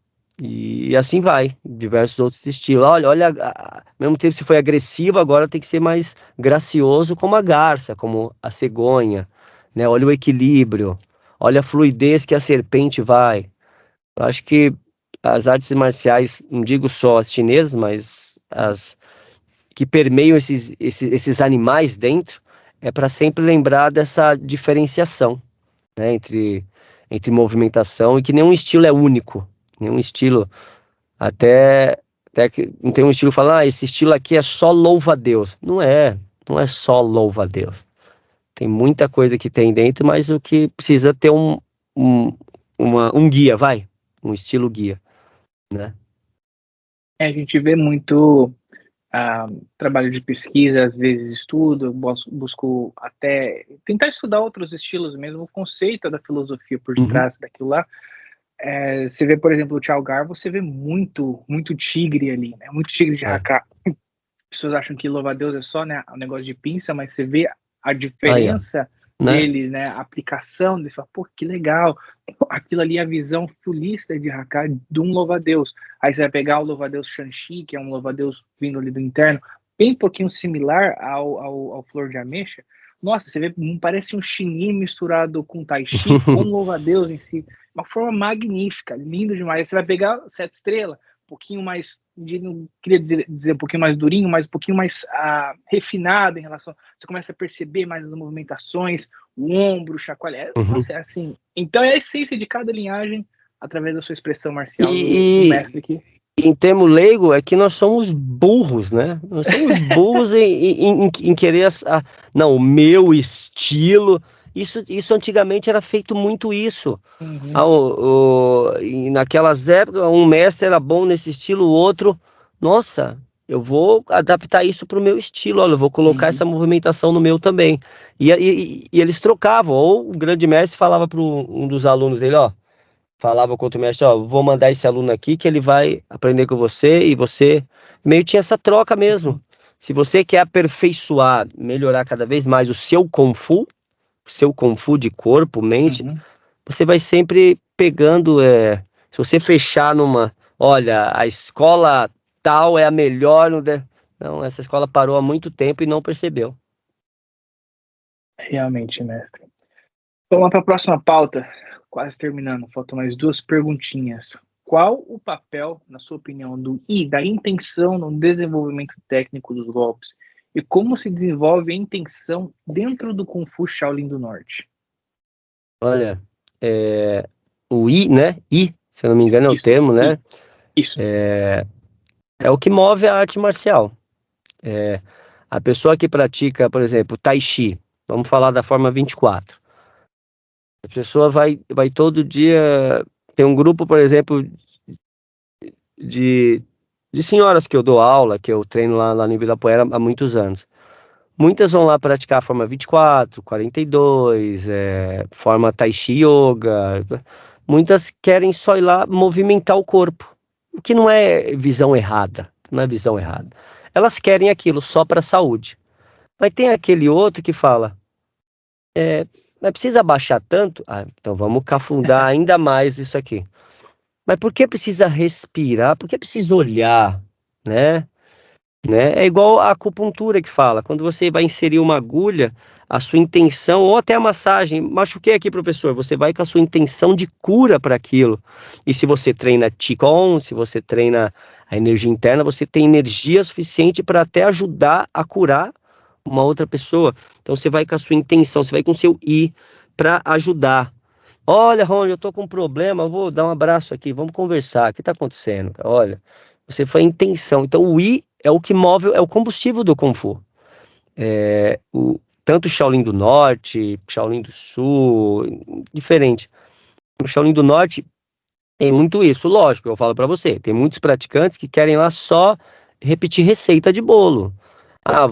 B: E assim vai, diversos outros estilos. Olha, ao mesmo tempo se foi agressivo, agora tem que ser mais gracioso, como a garça, como a cegonha, né? Olha o equilíbrio, olha a fluidez que a serpente vai. Eu acho que as artes marciais, não digo só as chinesas, mas as que permeiam esses animais dentro, é para sempre lembrar dessa diferenciação, né? Entre movimentação e que nenhum estilo é único, nenhum estilo. Até, até que não tem um estilo falando, esse estilo aqui é só louva-a-Deus. Não é só louva-a-Deus. Tem muita coisa que tem dentro, mas o que precisa ter um, um guia, um estilo guia, né?
A: A gente vê muito trabalho de pesquisa, às vezes estudo, busco até tentar estudar outros estilos mesmo, o conceito da filosofia por
B: Uhum.
A: detrás daquilo lá. Você vê, por exemplo, o Tchau Gar, você vê muito tigre ali, né? Muito tigre de
B: É.
A: Hakka. Pessoas acham que louva-a-Deus é só, né, um negócio de pinça, mas você vê a
B: Aí, ó,
A: diferença
B: né?
A: dele, né, a aplicação, você fala, pô, que legal, aquilo ali é a visão fulista de Hakka de um louva-a-Deus. Aí você vai pegar o louva-a-Deus Shanxi, que é um louva-a-Deus vindo ali do interno, bem pouquinho similar ao Flor de Ameixa. Nossa, você vê, parece um Xingyi misturado com Tai Chi, com louva-a-Deus em si. Uma forma magnífica, lindo demais. Aí você vai pegar Sete Estrelas, pouquinho mais, não queria dizer um pouquinho mais durinho, mas um pouquinho mais refinado em relação. Você começa a perceber mais as movimentações, o ombro, o chacoalhar.
B: Uhum.
A: Nossa, é assim. Então é a essência de cada linhagem através da sua expressão marcial do
B: E,
A: mestre aqui.
B: em termo leigo, é que nós somos burros, né? Nós somos burros em querer. Não, o meu estilo. Isso antigamente era feito muito isso.
A: Uhum,
B: E naquelas épocas, um mestre era bom nesse estilo, o outro, nossa, eu vou adaptar isso para o meu estilo, olha, eu vou colocar essa
A: uhum.
B: movimentação no meu também. E eles trocavam, ou o grande mestre falava para um dos alunos dele, ó, falava com outro mestre, ó, vou mandar esse aluno aqui que ele vai aprender com você e você. Meio tinha essa troca mesmo. Se você quer aperfeiçoar, melhorar cada vez mais o seu Kung Fu de corpo, mente,
A: Uhum.
B: você vai sempre pegando. Se você fechar olha, a escola tal é a melhor. Não, essa escola parou há muito tempo e não percebeu.
A: Realmente, mestre. Vamos lá para a próxima pauta. Quase terminando. Faltam mais duas perguntinhas. qual o papel, na sua opinião, da intenção no desenvolvimento técnico dos golpes? E como se desenvolve a intenção dentro do Kung Fu Shaolin do Norte?
B: Olha, o I, né? I, se eu não me engano, é o termo, né?
A: Isso.
B: É o que move a arte marcial. A pessoa que pratica, por exemplo, Tai Chi, vamos falar da forma 24. A pessoa vai todo dia. Tem um grupo, por exemplo, de senhoras que eu dou aula, que eu treino lá no Ibirapuera há muitos anos. Muitas vão lá praticar a forma 24, 42, forma Tai Chi Yoga. Muitas querem só ir lá movimentar o corpo, o que não é visão errada, não é visão errada. Elas querem aquilo só para a saúde. Mas tem aquele outro que fala, mas precisa baixar tanto? Ah, então vamos cafundar ainda mais isso aqui. Mas por que precisa respirar? Por que precisa olhar, né? É igual a acupuntura que fala, quando você vai inserir uma agulha, a sua intenção, ou até a massagem, machuquei aqui, professor, você vai com a sua intenção de cura para aquilo. E se você treina Qigong, se você treina a energia interna, você tem energia suficiente para até ajudar a curar uma outra pessoa. Então você vai com a sua intenção, você vai com o seu I para ajudar. Olha, Rony, eu tô com um problema, eu vou dar um abraço aqui, vamos conversar. O que tá acontecendo, cara? Olha, você foi a intenção. Então o I é o que move, é o combustível do Kung Fu. Tanto o Shaolin do Norte, Shaolin do Sul, diferente. O Shaolin do Norte tem muito isso, lógico, eu falo pra você. Tem muitos praticantes que querem lá só repetir receita de bolo. Ah,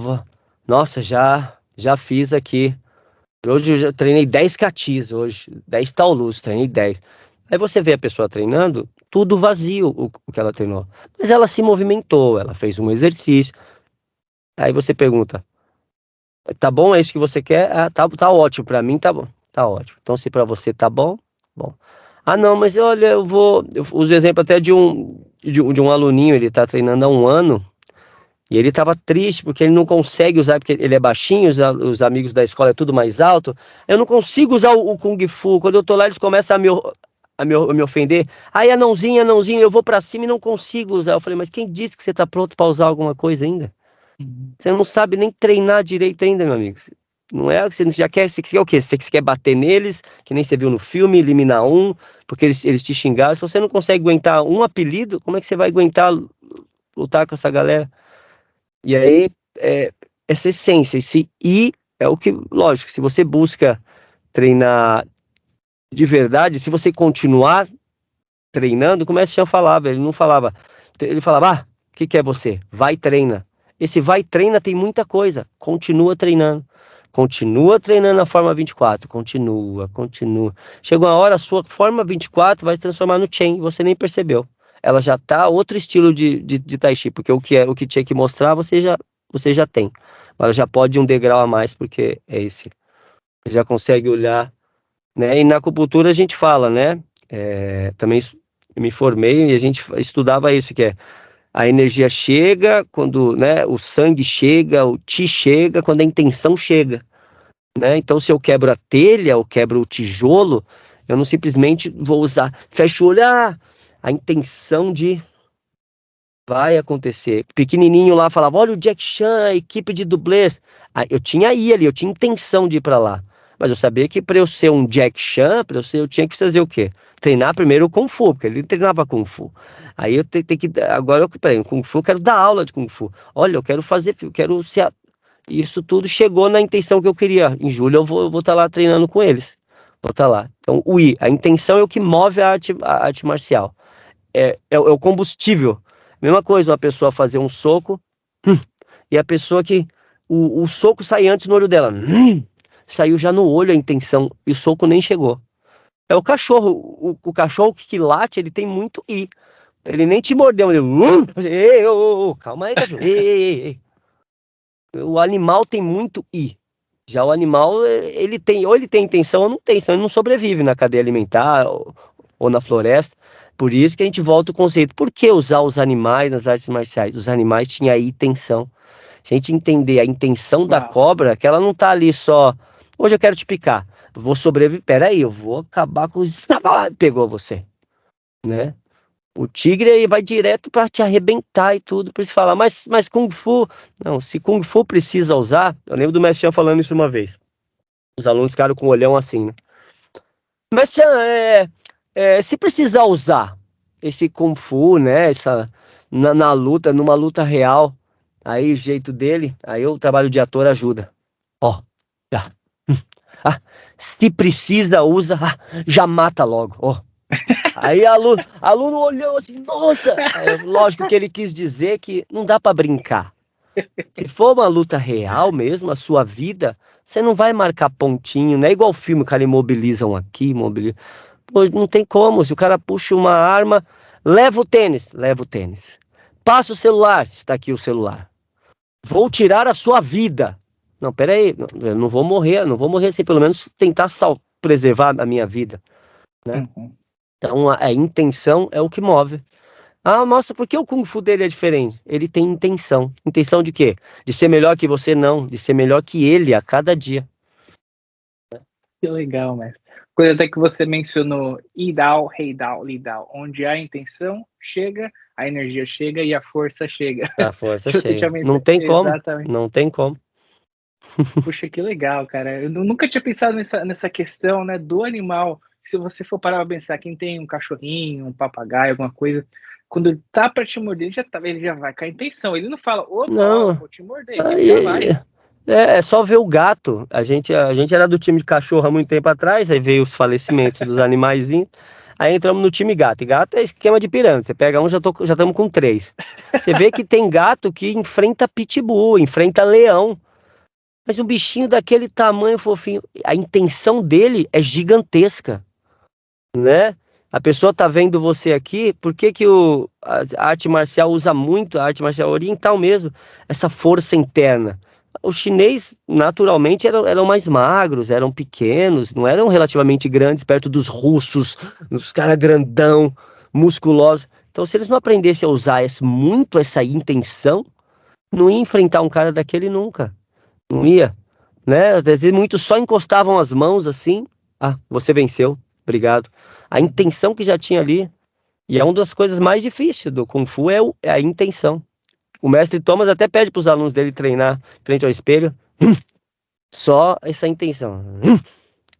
B: nossa, já fiz aqui. Hoje eu já treinei 10 catis, hoje 10 taulus, treinei 10. Aí você vê a pessoa treinando, tudo vazio o que ela treinou. Mas ela se movimentou, ela fez um exercício. Aí você pergunta, tá bom, é isso que você quer? Ah, tá ótimo, pra mim tá bom, tá ótimo. Então se pra você tá bom, bom. Ah não, mas olha, eu uso o exemplo até de um aluninho, ele tá treinando há um ano, e ele tava triste porque ele não consegue usar, porque ele é baixinho, os amigos da escola é tudo mais alto. Eu não consigo usar o Kung Fu. Quando eu tô lá, eles começam a me ofender. Aí, anãozinho, eu vou pra cima e não consigo usar. Eu falei, mas quem disse que você tá pronto pra usar alguma coisa ainda? Você não sabe nem treinar direito ainda, meu amigo. Não é, você já quer, você quer o quê? Você quer bater neles, que nem você viu no filme, eliminar um, porque eles te xingaram. Se você não consegue aguentar um apelido, como é que você vai aguentar lutar com essa galera? E aí, essa essência, esse I é o que, lógico, se você busca treinar de verdade, se você continuar treinando, como é que o Chan falava, ele não falava, ele falava, o que é você? Vai e treina. Esse vai e treina tem muita coisa, continua treinando a forma 24, continua. Chega uma hora, a sua forma 24 vai se transformar no Chen, você nem percebeu. Ela já tá outro estilo de Tai Chi, porque o que tinha que mostrar, você já tem. Ela já pode ir um degrau a mais, porque é esse. Você já consegue olhar, né? E na acupuntura a gente fala, né? Também me formei e a gente estudava isso, que é a energia chega quando, né, o sangue chega, o Qi chega quando a intenção chega, né? Então se eu quebro a telha, ou quebro o tijolo, eu não simplesmente vou usar, fecho o olho, a intenção de vai acontecer. Pequenininho lá falava, olha o Jack Chan, a equipe de dublês. Eu tinha ali, eu tinha intenção de ir para lá. Mas eu sabia que para eu ser um Jack Chan, eu tinha que fazer o quê? Treinar primeiro o Kung Fu, porque ele treinava Kung Fu. Aí eu tenho que, agora peraí, Kung Fu, eu quero dar aula de Kung Fu. Olha, eu quero ser, isso tudo chegou na intenção que eu queria. Em julho eu vou estar lá treinando com eles. Vou estar lá. Então, a intenção é o que move a arte marcial. É o combustível. Mesma coisa, uma pessoa fazer um soco, e a pessoa que o soco sai antes no olho dela. Saiu já no olho a intenção, e o soco nem chegou. É o cachorro. O cachorro que late, ele tem muito I. Ele nem te mordeu. Ele, ei, calma aí, cachorro. Ei. O animal tem muito I. Já o animal, ele tem intenção ou não tem, senão ele não sobrevive na cadeia alimentar ou na floresta. Por isso que a gente volta ao conceito. Por que usar os animais nas artes marciais? Os animais tinham aí intenção. Se a gente entender a intenção da cobra, que ela não tá ali só, hoje eu quero te picar, vou sobreviver, peraí, eu vou acabar com os... Pegou você, né? O tigre aí vai direto para te arrebentar e tudo. Por isso fala, mas Kung Fu... Não, se Kung Fu precisa usar... Eu lembro do Mestre Chan falando isso uma vez. Os alunos ficaram com o olhão assim, né? Mestre Chan, se precisar usar esse Kung Fu, né? Na luta, numa luta real, aí o jeito dele, aí o trabalho de ator ajuda. Ó, já. Ah, se precisa, usa, já mata logo, ó. Aí aluno olhou assim, nossa! Aí, lógico que ele quis dizer que não dá pra brincar. Se for uma luta real mesmo, a sua vida, você não vai marcar pontinho, não é igual filme, o cara imobilizam aqui, imobilizam. Pô, não tem como, se o cara puxa uma arma, leva o tênis. Passa o celular, está aqui o celular. Vou tirar a sua vida. Não, peraí, eu não vou morrer sem pelo menos tentar preservar a minha vida, né?
A: Uhum.
B: Então a intenção é o que move. Ah, nossa, por que o Kung Fu dele é diferente? Ele tem intenção. Intenção de quê? De ser melhor que você, não. De ser melhor que ele a cada dia.
A: Que legal, mestre. Coisa até que você mencionou, Idao, Heidao, Lidao, onde a intenção chega, a energia chega e a força chega.
B: A força
A: Que você
B: chega.
A: tinha
B: Não
A: mencionado.
B: tem como.
A: Exatamente.
B: Não tem como.
A: Puxa, que legal, cara. Eu nunca tinha pensado nessa questão, né, do animal. Se você for parar pra pensar, quem tem um cachorrinho, um papagaio, alguma coisa, quando ele tá pra te morder, ele já vai com a intenção. Ele não fala, opa, ó,
B: Não.
A: vou te morder. Ele já vai.
B: É só ver o gato. A gente era do time de cachorro há muito tempo atrás, aí veio os falecimentos dos animaizinhos. Aí entramos no time gato. E gato é esquema de pirâmide. Você pega um, já estamos com 3. Você vê que tem gato que enfrenta pitbull, enfrenta leão. Mas um bichinho daquele tamanho fofinho, a intenção dele é gigantesca, né? A pessoa tá vendo você aqui, por que que a arte marcial usa muito, a arte marcial oriental mesmo, essa força interna? Os chineses, naturalmente, eram mais magros, eram pequenos, não eram relativamente grandes perto dos russos, os caras grandão, musculosos. Então, se eles não aprendessem a usar muito essa intenção, não ia enfrentar um cara daquele nunca. Não ia, né? Às vezes muitos só encostavam as mãos assim. Ah, você venceu, obrigado. A intenção que já tinha ali. E é uma das coisas mais difíceis do Kung Fu é a intenção. O mestre Thomas até pede para os alunos dele treinar frente ao espelho. Só essa intenção.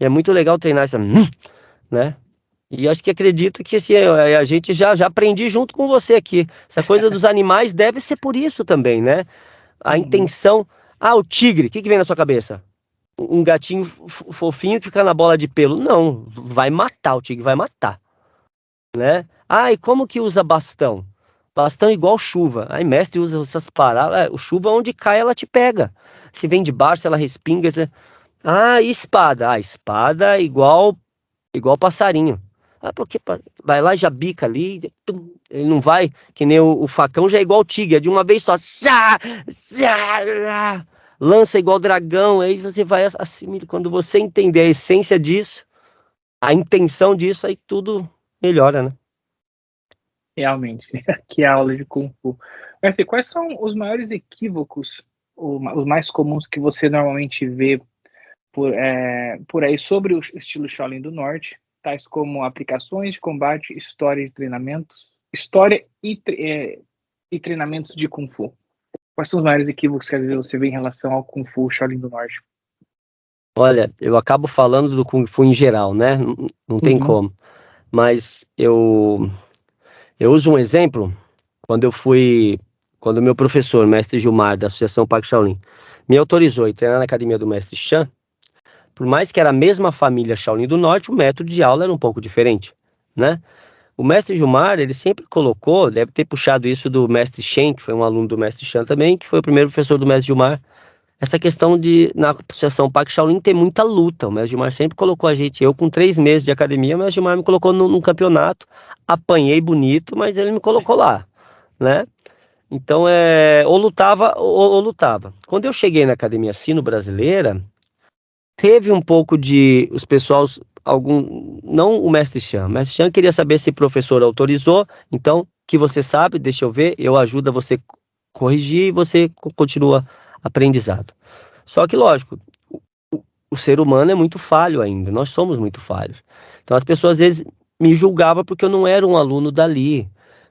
B: E é muito legal treinar essa, né? E acho que acredito que assim, a gente já aprendi junto com você aqui. Essa coisa dos animais deve ser por isso também, né? A
A: Uhum.
B: intenção. Ah, o tigre, o que vem na sua cabeça? Um gatinho fofinho que fica na bola de pelo. Não, vai matar, o tigre vai matar, né? Ah, e como que usa bastão? Bastão igual chuva. Aí mestre usa essas paradas. O chuva onde cai ela te pega. Se vem de baixo, ela respinga. Ah, e espada? Ah, espada igual passarinho. Ah, porque vai lá e já bica ali. Ele não vai, que nem o facão já é igual o tigre, é de uma vez só. Lança igual dragão, aí você vai assim, quando você entender a essência disso, a intenção disso, aí tudo melhora, né?
A: Realmente, que aula de Kung Fu. Mestre, quais são os maiores equívocos, os mais comuns que você normalmente vê por aí sobre o estilo Shaolin do Norte, tais como aplicações de combate, história de treinamentos, história e treinamentos de Kung Fu? Quais são os maiores equívocos que às vezes você vê em relação ao Kung Fu Shaolin do Norte?
B: Olha, eu acabo falando do Kung Fu em geral, né? Não tem
A: Uhum.
B: como. Mas eu uso um exemplo quando o meu professor, mestre Gilmar, da Associação Parque Shaolin, me autorizou a treinar na academia do mestre Chan. Por mais que era a mesma família Shaolin do Norte, o método de aula era um pouco diferente, né? O mestre Gilmar, ele sempre colocou, deve ter puxado isso do mestre Shen, que foi um aluno do mestre Chan também, que foi o primeiro professor do mestre Gilmar, essa questão de, na Associação Parque Shaolin, ter muita luta. O mestre Gilmar sempre colocou a gente, eu com 3 meses de academia, o mestre Gilmar me colocou num campeonato, apanhei bonito, mas ele me colocou lá, né? Então, ou lutava ou lutava. Quando eu cheguei na academia Sino Brasileira, teve um pouco de os pessoal, não o mestre Chan. O mestre Chan queria saber se o professor autorizou. Então, que você sabe, deixa eu ver, eu ajudo a você corrigir e você continua aprendizado. Só que, lógico, o ser humano é muito falho ainda. Nós somos muito falhos. Então, as pessoas às vezes me julgavam porque eu não era um aluno dali.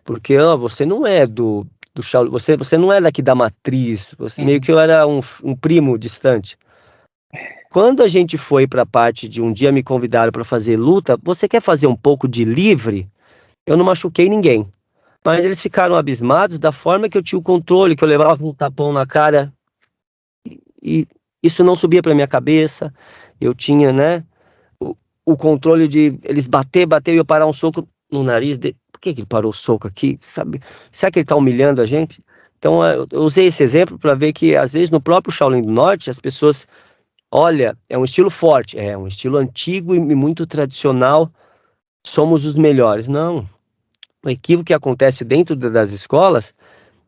B: porque você não é do Shaolin, você não é daqui da matriz, você meio que eu era um primo distante. Quando a gente foi para a parte de um dia me convidaram para fazer luta, você quer fazer um pouco de livre? Eu não machuquei ninguém. Mas eles ficaram abismados da forma que eu tinha o controle, que eu levava um tapão na cara e isso não subia para minha cabeça. Eu tinha, né, o controle de eles bater e eu parar um soco no nariz dele. Por que ele parou o soco aqui? Sabe? Será que ele está humilhando a gente? Então eu usei esse exemplo para ver que às vezes no próprio Shaolin do Norte as pessoas, olha, é um estilo forte, é um estilo antigo e muito tradicional, somos os melhores. Não. O equívoco que acontece dentro das escolas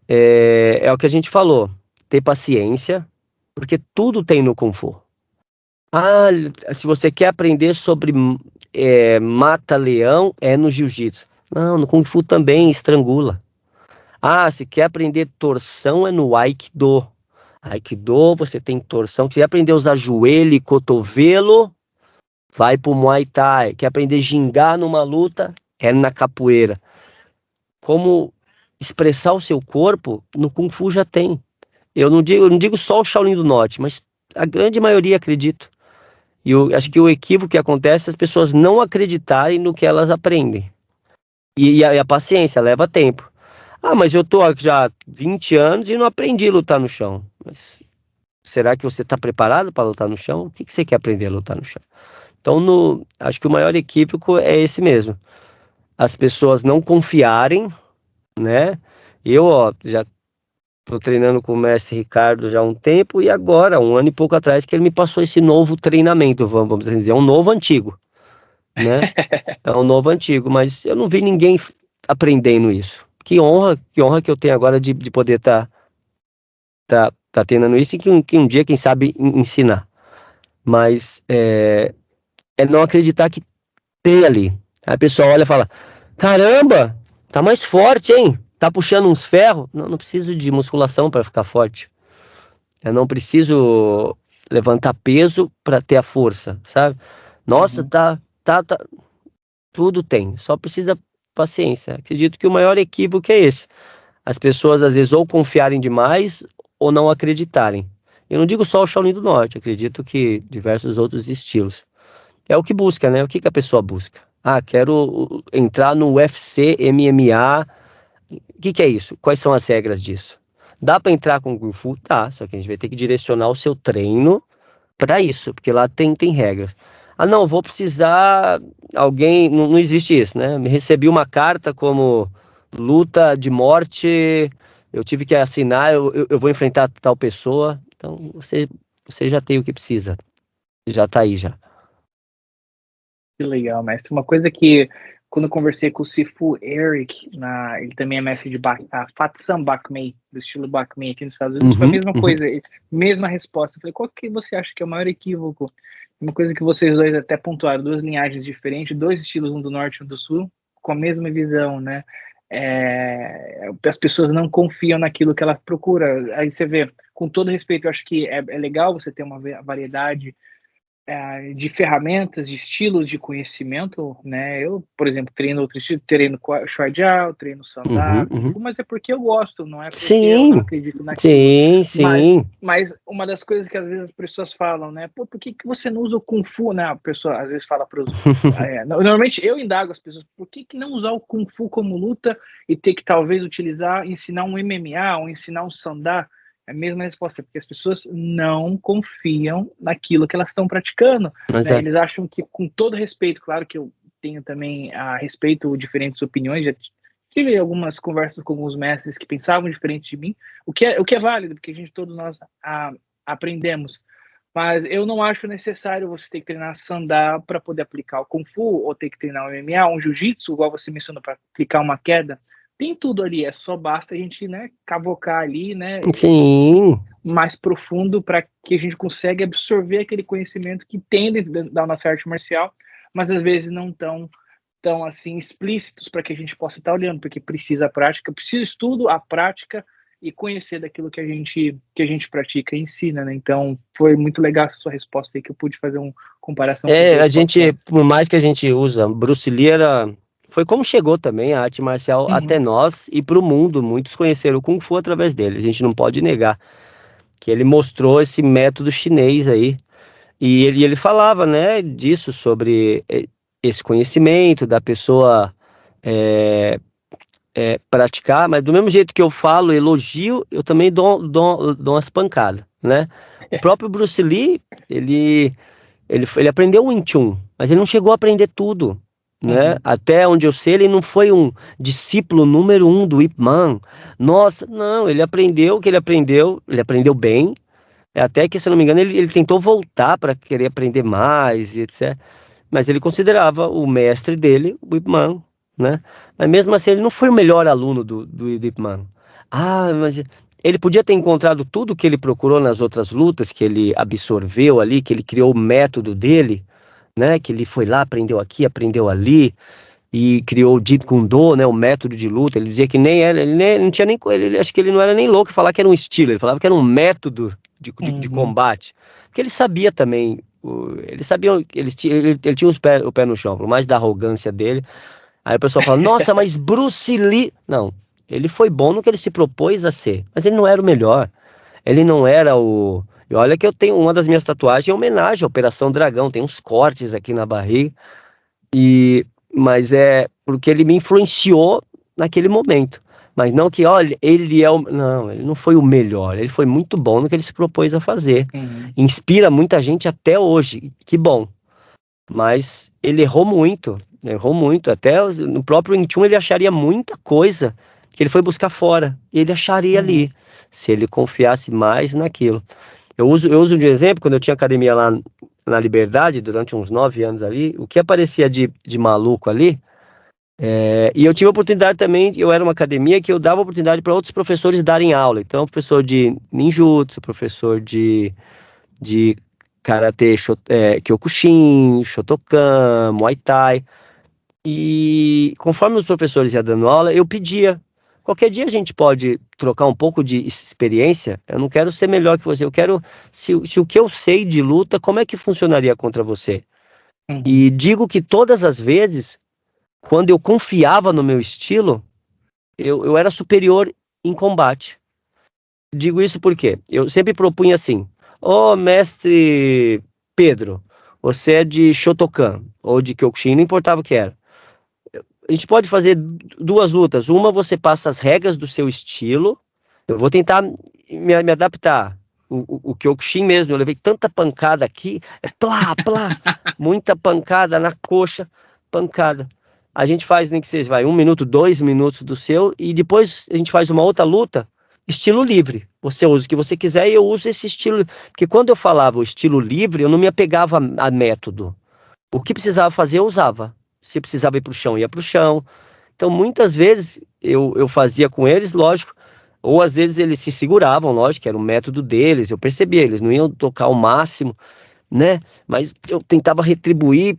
B: é o que a gente falou, ter paciência, porque tudo tem no Kung Fu. Ah, se você quer aprender sobre mata-leão, é no Jiu-Jitsu. Não, no Kung Fu também estrangula. Ah, se quer aprender torção, é no Aikido. Aikido, você tem torção. Se quer aprender a usar joelho e cotovelo, vai pro Muay Thai. Quer aprender a gingar numa luta, é na capoeira. Como expressar o seu corpo, no Kung Fu já tem. Eu não digo só o Shaolin do Norte, mas a grande maioria acredito. E eu acho que o equívoco que acontece é as pessoas não acreditarem no que elas aprendem. E a paciência leva tempo. Ah, mas eu tô aqui já há 20 anos e não aprendi a lutar no chão. Mas será que você está preparado para lutar no chão? O que você quer aprender a lutar no chão? Então, acho que o maior equívoco é esse mesmo. As pessoas não confiarem, né? Eu, já estou treinando com o mestre Ricardo já há um tempo e agora, um ano e pouco atrás, que ele me passou esse novo treinamento, vamos dizer, é um novo antigo, né? É um novo antigo, mas eu não vi ninguém aprendendo isso. Que honra que eu tenho agora de poder tá treinando isso e que um dia, quem sabe, ensinar. Mas é não acreditar que tem ali. Aí a pessoa olha e fala, caramba, tá mais forte, hein? Tá puxando uns ferros? Não preciso de musculação para ficar forte. Eu não preciso levantar peso para ter a força, sabe? Nossa, tudo tem. Só precisa paciência. Acredito que o maior equívoco é esse. As pessoas às vezes ou confiarem demais ou não acreditarem. Eu não digo só o Shaolin do Norte, acredito que diversos outros estilos. É o que busca, né? O que a pessoa busca? Ah, quero entrar no UFC, MMA. O que é isso? Quais são as regras disso? Dá para entrar com o Kung Fu? Tá, só que a gente vai ter que direcionar o seu treino para isso, porque lá tem regras. Ah, não, vou precisar alguém, não existe isso, né? Me recebi uma carta como luta de morte, eu tive que assinar, eu vou enfrentar tal pessoa. Então, você já tem o que precisa. Já tá aí, já.
A: Que legal, mestre. Uma coisa que, quando eu conversei com o Sifu Eric, ele também é mestre de Fatsam Bakmei, do estilo Bakmei aqui nos Estados Unidos, foi a mesma coisa, mesma resposta. Eu falei, qual que você acha que é o maior equívoco? Uma coisa que vocês dois até pontuaram, duas linhagens diferentes, dois estilos, um do norte e um do sul, com a mesma visão, né? As pessoas não confiam naquilo que elas procuram. Aí você vê, com todo respeito, eu acho que é legal você ter uma variedade de ferramentas, de estilos de conhecimento, né? Eu, por exemplo, treino outro estilo, treino Shuai Jiao, treino Sandá, mas é porque eu gosto, não é porque eu não acredito naquilo.
B: Sim.
A: Mas uma das coisas que às vezes as pessoas falam, né? Pô, por que você não usa o Kung Fu, né? A pessoa às vezes fala para os... normalmente eu indago as pessoas, por que não usar o Kung Fu como luta e ter que talvez ensinar um MMA ou ensinar um Sandá? É a mesma resposta, porque as pessoas não confiam naquilo que elas estão praticando. Né? Eles acham que, com todo respeito, claro que eu tenho também a respeito diferentes opiniões, já tive algumas conversas com alguns mestres que pensavam diferente de mim, o que é válido, porque todos nós aprendemos. Mas eu não acho necessário você ter que treinar Sandá para poder aplicar o Kung Fu, ou ter que treinar o MMA, um Jiu-Jitsu, igual você mencionou, para aplicar uma queda. Tem tudo ali, só basta a gente, né, cavocar ali, né, mais profundo para que a gente consiga absorver aquele conhecimento que tem dentro da nossa arte marcial, mas às vezes não tão assim explícitos para que a gente possa estar olhando, porque precisa a prática, precisa estudo, a prática e conhecer daquilo que a gente pratica e ensina, né? Então foi muito legal a sua resposta aí, que eu pude fazer uma comparação.
B: A gente, por mais que a gente usa, Bruce Lee era foi como chegou também a arte marcial até nós e para o mundo. Muitos conheceram o Kung Fu através dele. A gente não pode negar que ele mostrou esse método chinês aí. E ele falava, né, disso, sobre esse conhecimento da pessoa praticar, mas do mesmo jeito que eu falo, elogio, eu também dou umas pancadas, né? O próprio Bruce Lee, ele aprendeu o Wing Chun, mas ele não chegou a aprender tudo, né? Até onde eu sei, ele não foi um discípulo número 1 do Ip Man. Nossa, não, ele aprendeu o que ele aprendeu bem. Até que, se eu não me engano, ele tentou voltar para querer aprender mais e etc. Mas ele considerava o mestre dele o Ip Man, né? Mas mesmo assim, ele não foi o melhor aluno do Ip Man. Ah, mas ele podia ter encontrado tudo que ele procurou nas outras lutas, que ele absorveu ali, que ele criou o método dele, né? Que ele foi lá, aprendeu aqui, aprendeu ali e criou o Jeet Kune Do, né? O método de luta. Ele dizia que nem era, ele não tinha nem, acho que ele não era nem louco falar que era um estilo. Ele falava que era um método de combate, porque ele sabia também. Ele sabia, ele tinha o pé no chão, por mais da arrogância dele. Aí o pessoal fala, nossa, mas Bruce Lee. Não, ele foi bom no que ele se propôs a ser, mas ele não era o melhor. Ele não era o. E olha que eu tenho uma das minhas tatuagens em homenagem à Operação Dragão, tem uns cortes aqui na barriga, mas é porque ele me influenciou naquele momento. Mas não que, olha, ele é o. Não, ele não foi o melhor. Ele foi muito bom no que ele se propôs a fazer. Inspira muita gente até hoje. Que bom. Mas ele errou muito. Errou muito. Até no próprio Wing Chun ele acharia muita coisa que ele foi buscar fora. E ele acharia ali. Se ele confiasse mais naquilo. Eu uso de exemplo, quando eu tinha academia lá na Liberdade, durante uns 9 anos ali, o que aparecia de maluco ali. E eu tive a oportunidade também, eu era uma academia que eu dava oportunidade para outros professores darem aula. Então, professor de ninjutsu, professor de karatê, kyokushin, Shotokan, Muay Thai. E conforme os professores iam dando aula, eu pedia. Qualquer dia a gente pode trocar um pouco de experiência. Eu não quero ser melhor que você. Eu quero, se o que eu sei de luta, como é que funcionaria contra você? E digo que todas as vezes quando eu confiava no meu estilo, eu era superior em combate. Digo isso porque eu sempre propunha assim: ô mestre Pedro, você é de Shotokan ou de Kyokushin, não importava o que era. A gente pode fazer duas lutas. Uma, você passa as regras do seu estilo. Eu vou tentar me adaptar. O Kyokushin mesmo, eu levei tanta pancada aqui, plá, plá, muita pancada na coxa, pancada. A gente faz nem que seja, 1 minuto, 2 minutos do seu, e depois a gente faz uma outra luta, estilo livre. Você usa o que você quiser e eu uso esse estilo. Porque quando eu falava o estilo livre, eu não me apegava a método. O que precisava fazer, eu usava. Se precisava ir para o chão, ia para o chão. Então, muitas vezes eu fazia com eles, lógico, ou às vezes eles se seguravam, lógico, era o método deles, eu percebia, eles não iam tocar o máximo, né? Mas eu tentava retribuir,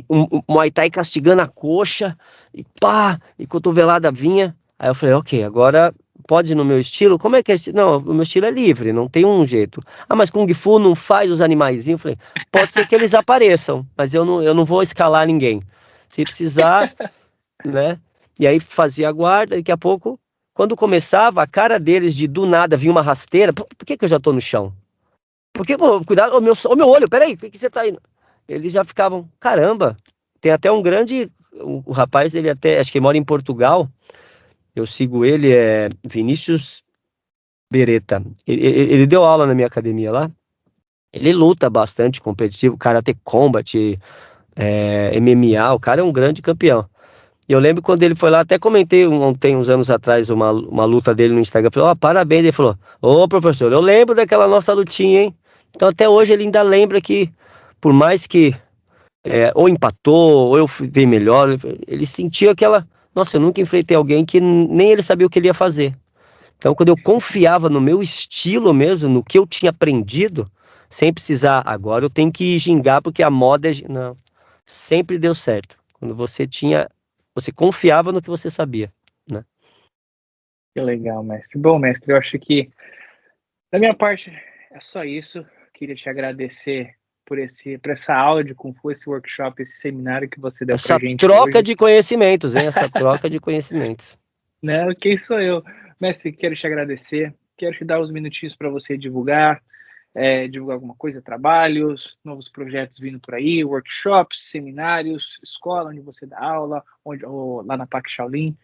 B: um Muay Thai castigando a coxa, e pá, e cotovelada vinha. Aí eu falei, ok, agora pode ir no meu estilo? Como é que é? Não, o meu estilo é livre, não tem um jeito. Ah, mas Kung Fu não faz os animaizinhos? Eu falei, pode ser que eles apareçam, mas eu não vou escalar ninguém. Se precisar, né? E aí fazia a guarda, daqui a pouco, quando começava, a cara deles de do nada vinha uma rasteira. Por que eu já tô no chão? Porque, pô, cuidado, o meu olho, peraí, o que você tá indo? Eles já ficavam, caramba, tem até um grande, o rapaz, ele até, acho que ele mora em Portugal, eu sigo ele, é Vinícius Beretta. Ele deu aula na minha academia lá, ele luta bastante competitivo, Karate Combat, MMA, o cara é um grande campeão. E eu lembro quando ele foi lá, até comentei tem uns anos atrás uma luta dele no Instagram. Falei, ó, parabéns. Ele falou, ô professor, eu lembro daquela nossa lutinha, hein? Então até hoje ele ainda lembra que, por mais que ou empatou, ou eu fui melhor, ele sentiu aquela. Nossa, eu nunca enfrentei alguém que nem ele sabia o que ele ia fazer. Então quando eu confiava no meu estilo mesmo, no que eu tinha aprendido, sem precisar, agora eu tenho que gingar porque a moda é. Não, sempre deu certo. Quando você confiava no que você sabia, né?
A: Que legal, mestre. Bom, mestre, eu acho que da minha parte é só isso. Queria te agradecer por essa aula de Kung Fu, esse workshop, esse seminário que você deu
B: Essa
A: pra gente
B: troca
A: hoje.
B: de conhecimentos, hein? Essa troca de conhecimentos.
A: Não, quem sou eu? Mestre, quero te agradecer, quero te dar uns minutinhos para você divulgar alguma coisa, trabalhos, novos projetos vindo por aí, workshops, seminários, escola onde você dá aula, ou lá na PAC Shaolin,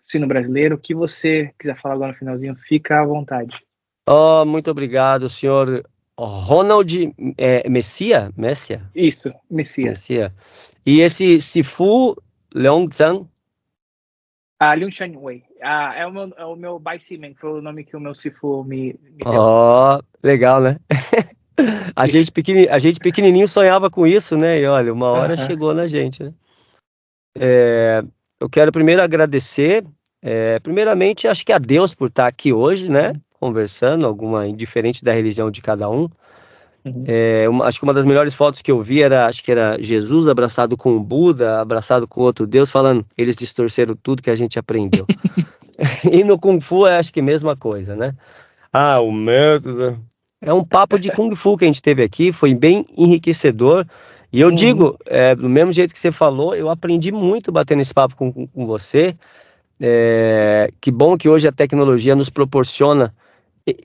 A: ensino brasileiro, o que você quiser falar agora no finalzinho, fica à vontade.
B: Oh, muito obrigado, senhor Ronald Messia?
A: Isso, Messias.
B: Messia. E esse Sifu Leongzhang?
A: Liu Shanwei. É o meu Bai Simen, foi o nome que o meu Sifu me deu.
B: Oh, legal, né? A gente pequenininho sonhava com isso, né? E olha, uma hora chegou na gente, né? Eu quero primeiro agradecer, primeiramente, acho que a Deus por estar aqui hoje, né? Conversando, indiferente da religião de cada um. Acho que uma das melhores fotos que eu vi acho que era Jesus abraçado com o Buda, abraçado com outro Deus, falando, eles distorceram tudo que a gente aprendeu. E no Kung Fu acho que a mesma coisa, né? O método. É um papo de Kung Fu que a gente teve aqui, foi bem enriquecedor. E eu digo, do mesmo jeito que você falou, eu aprendi muito batendo esse papo com você. Que bom que hoje a tecnologia nos proporciona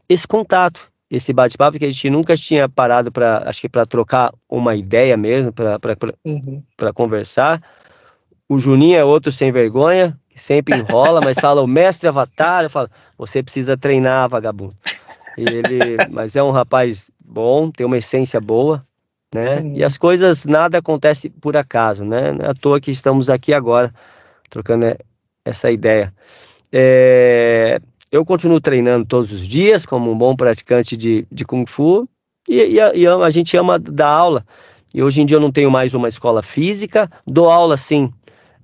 B: esse contato, esse bate-papo que a gente nunca tinha parado acho que para trocar uma ideia mesmo, para conversar. O Juninho é outro sem vergonha, que sempre enrola, mas fala, o mestre Avatar, eu falo, você precisa treinar, vagabundo. Mas é um rapaz bom, tem uma essência boa, né? E as coisas, nada acontece por acaso, né? Não é à toa que estamos aqui agora, trocando essa ideia. Eu continuo treinando todos os dias, como um bom praticante de Kung Fu, e a gente ama dar aula. E hoje em dia eu não tenho mais uma escola física, dou aula sim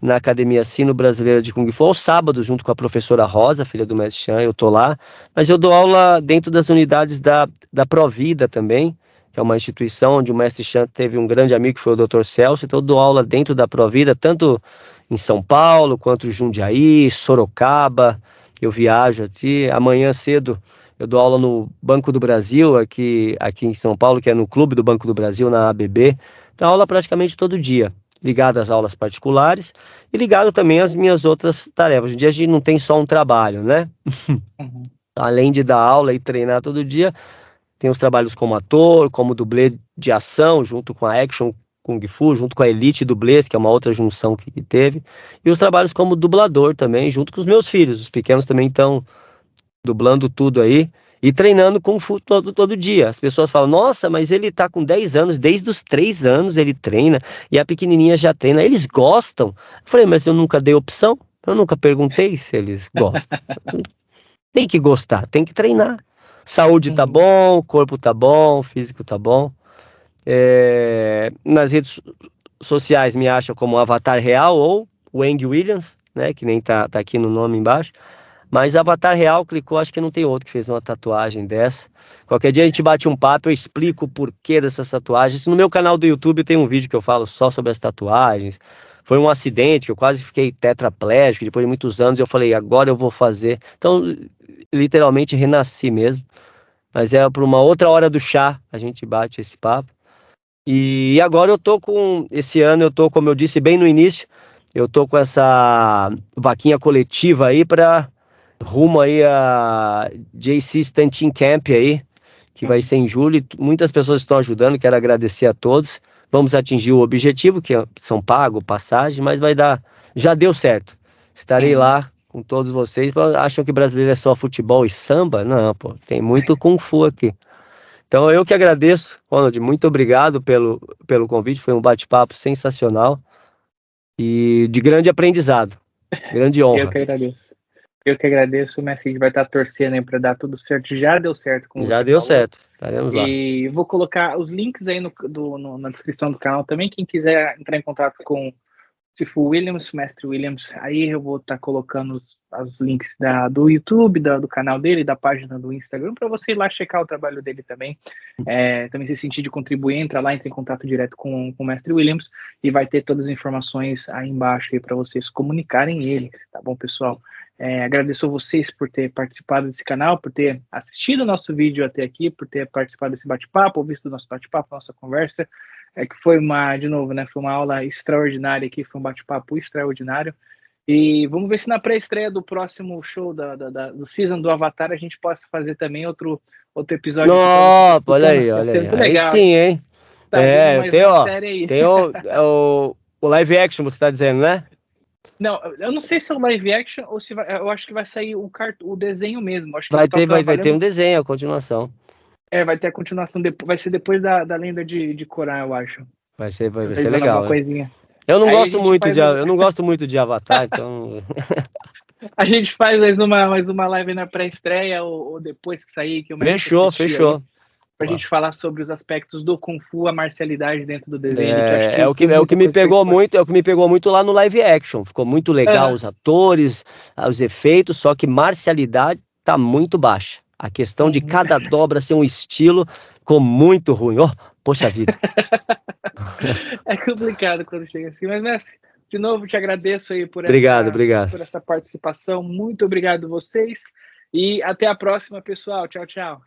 B: na Academia Sino Brasileira de Kung Fu, aos sábados, junto com a professora Rosa, filha do Mestre Chan, eu tô lá, mas eu dou aula dentro das unidades da Provida também, que é uma instituição onde o Mestre Chan teve um grande amigo que foi o Dr. Celso, então eu dou aula dentro da Provida, tanto em São Paulo, quanto Jundiaí, Sorocaba, eu viajo aqui, amanhã cedo eu dou aula no Banco do Brasil, aqui em São Paulo, que é no Clube do Banco do Brasil, na ABB, dou aula praticamente todo dia, ligado às aulas particulares e ligado também às minhas outras tarefas. Hoje em dia a gente não tem só um trabalho, né? Além de dar aula e treinar todo dia, tem os trabalhos como ator, como dublê de ação, junto com a Action Kung Fu, junto com a Elite Dublês, que é uma outra junção que teve, e os trabalhos como dublador também, junto com os meus filhos. Os pequenos também estão dublando tudo aí e treinando Kung Fu todo dia. As pessoas falam, nossa, mas ele tá com 10 anos, desde os 3 anos ele treina, e a pequenininha já treina, eles gostam. Eu falei, mas eu nunca dei opção, eu nunca perguntei se eles gostam. Tem que gostar, tem que treinar. Saúde tá bom, o corpo tá bom, o físico tá bom. Nas redes sociais me acham como Avatar Real ou Wang Williams, né, que nem tá aqui no nome embaixo. Mas Avatar Real clicou, acho que não tem outro que fez uma tatuagem dessa. Qualquer dia a gente bate um papo, eu explico o porquê dessas tatuagens. No meu canal do YouTube tem um vídeo que eu falo só sobre as tatuagens. Foi um acidente que eu quase fiquei tetraplégico. Depois de muitos anos eu falei, agora eu vou fazer. Então, literalmente renasci mesmo. Mas é por uma outra hora do chá a gente bate esse papo. E agora esse ano eu tô, como eu disse bem no início, eu tô com essa vaquinha coletiva aí para rumo aí a JC Stanton Camp aí, que vai ser em julho. Muitas pessoas estão ajudando, quero agradecer a todos. Vamos atingir o objetivo, que são pago, passagem, mas já deu certo. Estarei lá com todos vocês. Acham que brasileiro é só futebol e samba? Não, pô, tem muito Kung Fu aqui. Então eu que agradeço, Ronald, muito obrigado pelo convite, foi um bate-papo sensacional e de grande aprendizado, grande honra.
A: Eu que agradeço. Eu que agradeço, o Messi vai estar torcendo aí para dar tudo certo. Já deu certo, como
B: Já
A: você
B: deu
A: falou.
B: certo, estaremos lá.
A: E vou colocar os links aí na descrição do canal também. Quem quiser entrar em contato com Sifu Williams, Mestre Williams. Aí eu vou estar colocando os links do YouTube, do canal dele, da página do Instagram, para você ir lá checar o trabalho dele também. Também se sentir de contribuir, entra lá, entra em contato direto com o Mestre Williams e vai ter todas as informações aí embaixo para vocês comunicarem ele, tá bom, pessoal? Agradeço a vocês por ter participado desse canal, por ter assistido o nosso vídeo até aqui, por ter participado desse bate-papo, ou visto o nosso bate-papo, nossa conversa. Que foi de novo, né? Foi uma aula extraordinária aqui, foi um bate-papo extraordinário. E vamos ver se na pré-estreia do próximo show do Season do Avatar a gente possa fazer também outro episódio.
B: Nossa, olha aí. Aí
A: legal,
B: sim, hein?
A: Tá vindo mais uma série aí.
B: Tem o live action, você tá dizendo, né?
A: Não, eu não sei se é um live action ou se eu acho que vai sair o desenho mesmo. Acho que
B: vai ter um desenho, a continuação.
A: Vai ter a continuação, vai ser depois da Lenda de Korra, eu acho.
B: Vai ser legal.
A: Coisinha.
B: Eu não gosto muito de Avatar, então.
A: A gente faz mais uma live na pré-estreia ou depois que sair. Que
B: Fechou.
A: Pra gente falar sobre os aspectos do Kung Fu, a marcialidade dentro do desenho.
B: É o que me pegou muito lá no live action. Ficou muito legal os atores, os efeitos, só que marcialidade tá muito baixa. A questão de cada dobra ser um estilo ficou muito ruim. Poxa vida.
A: É complicado quando chega assim, mas mestre, de novo te agradeço aí por essa participação. Muito obrigado a vocês e até a próxima, pessoal. Tchau, tchau.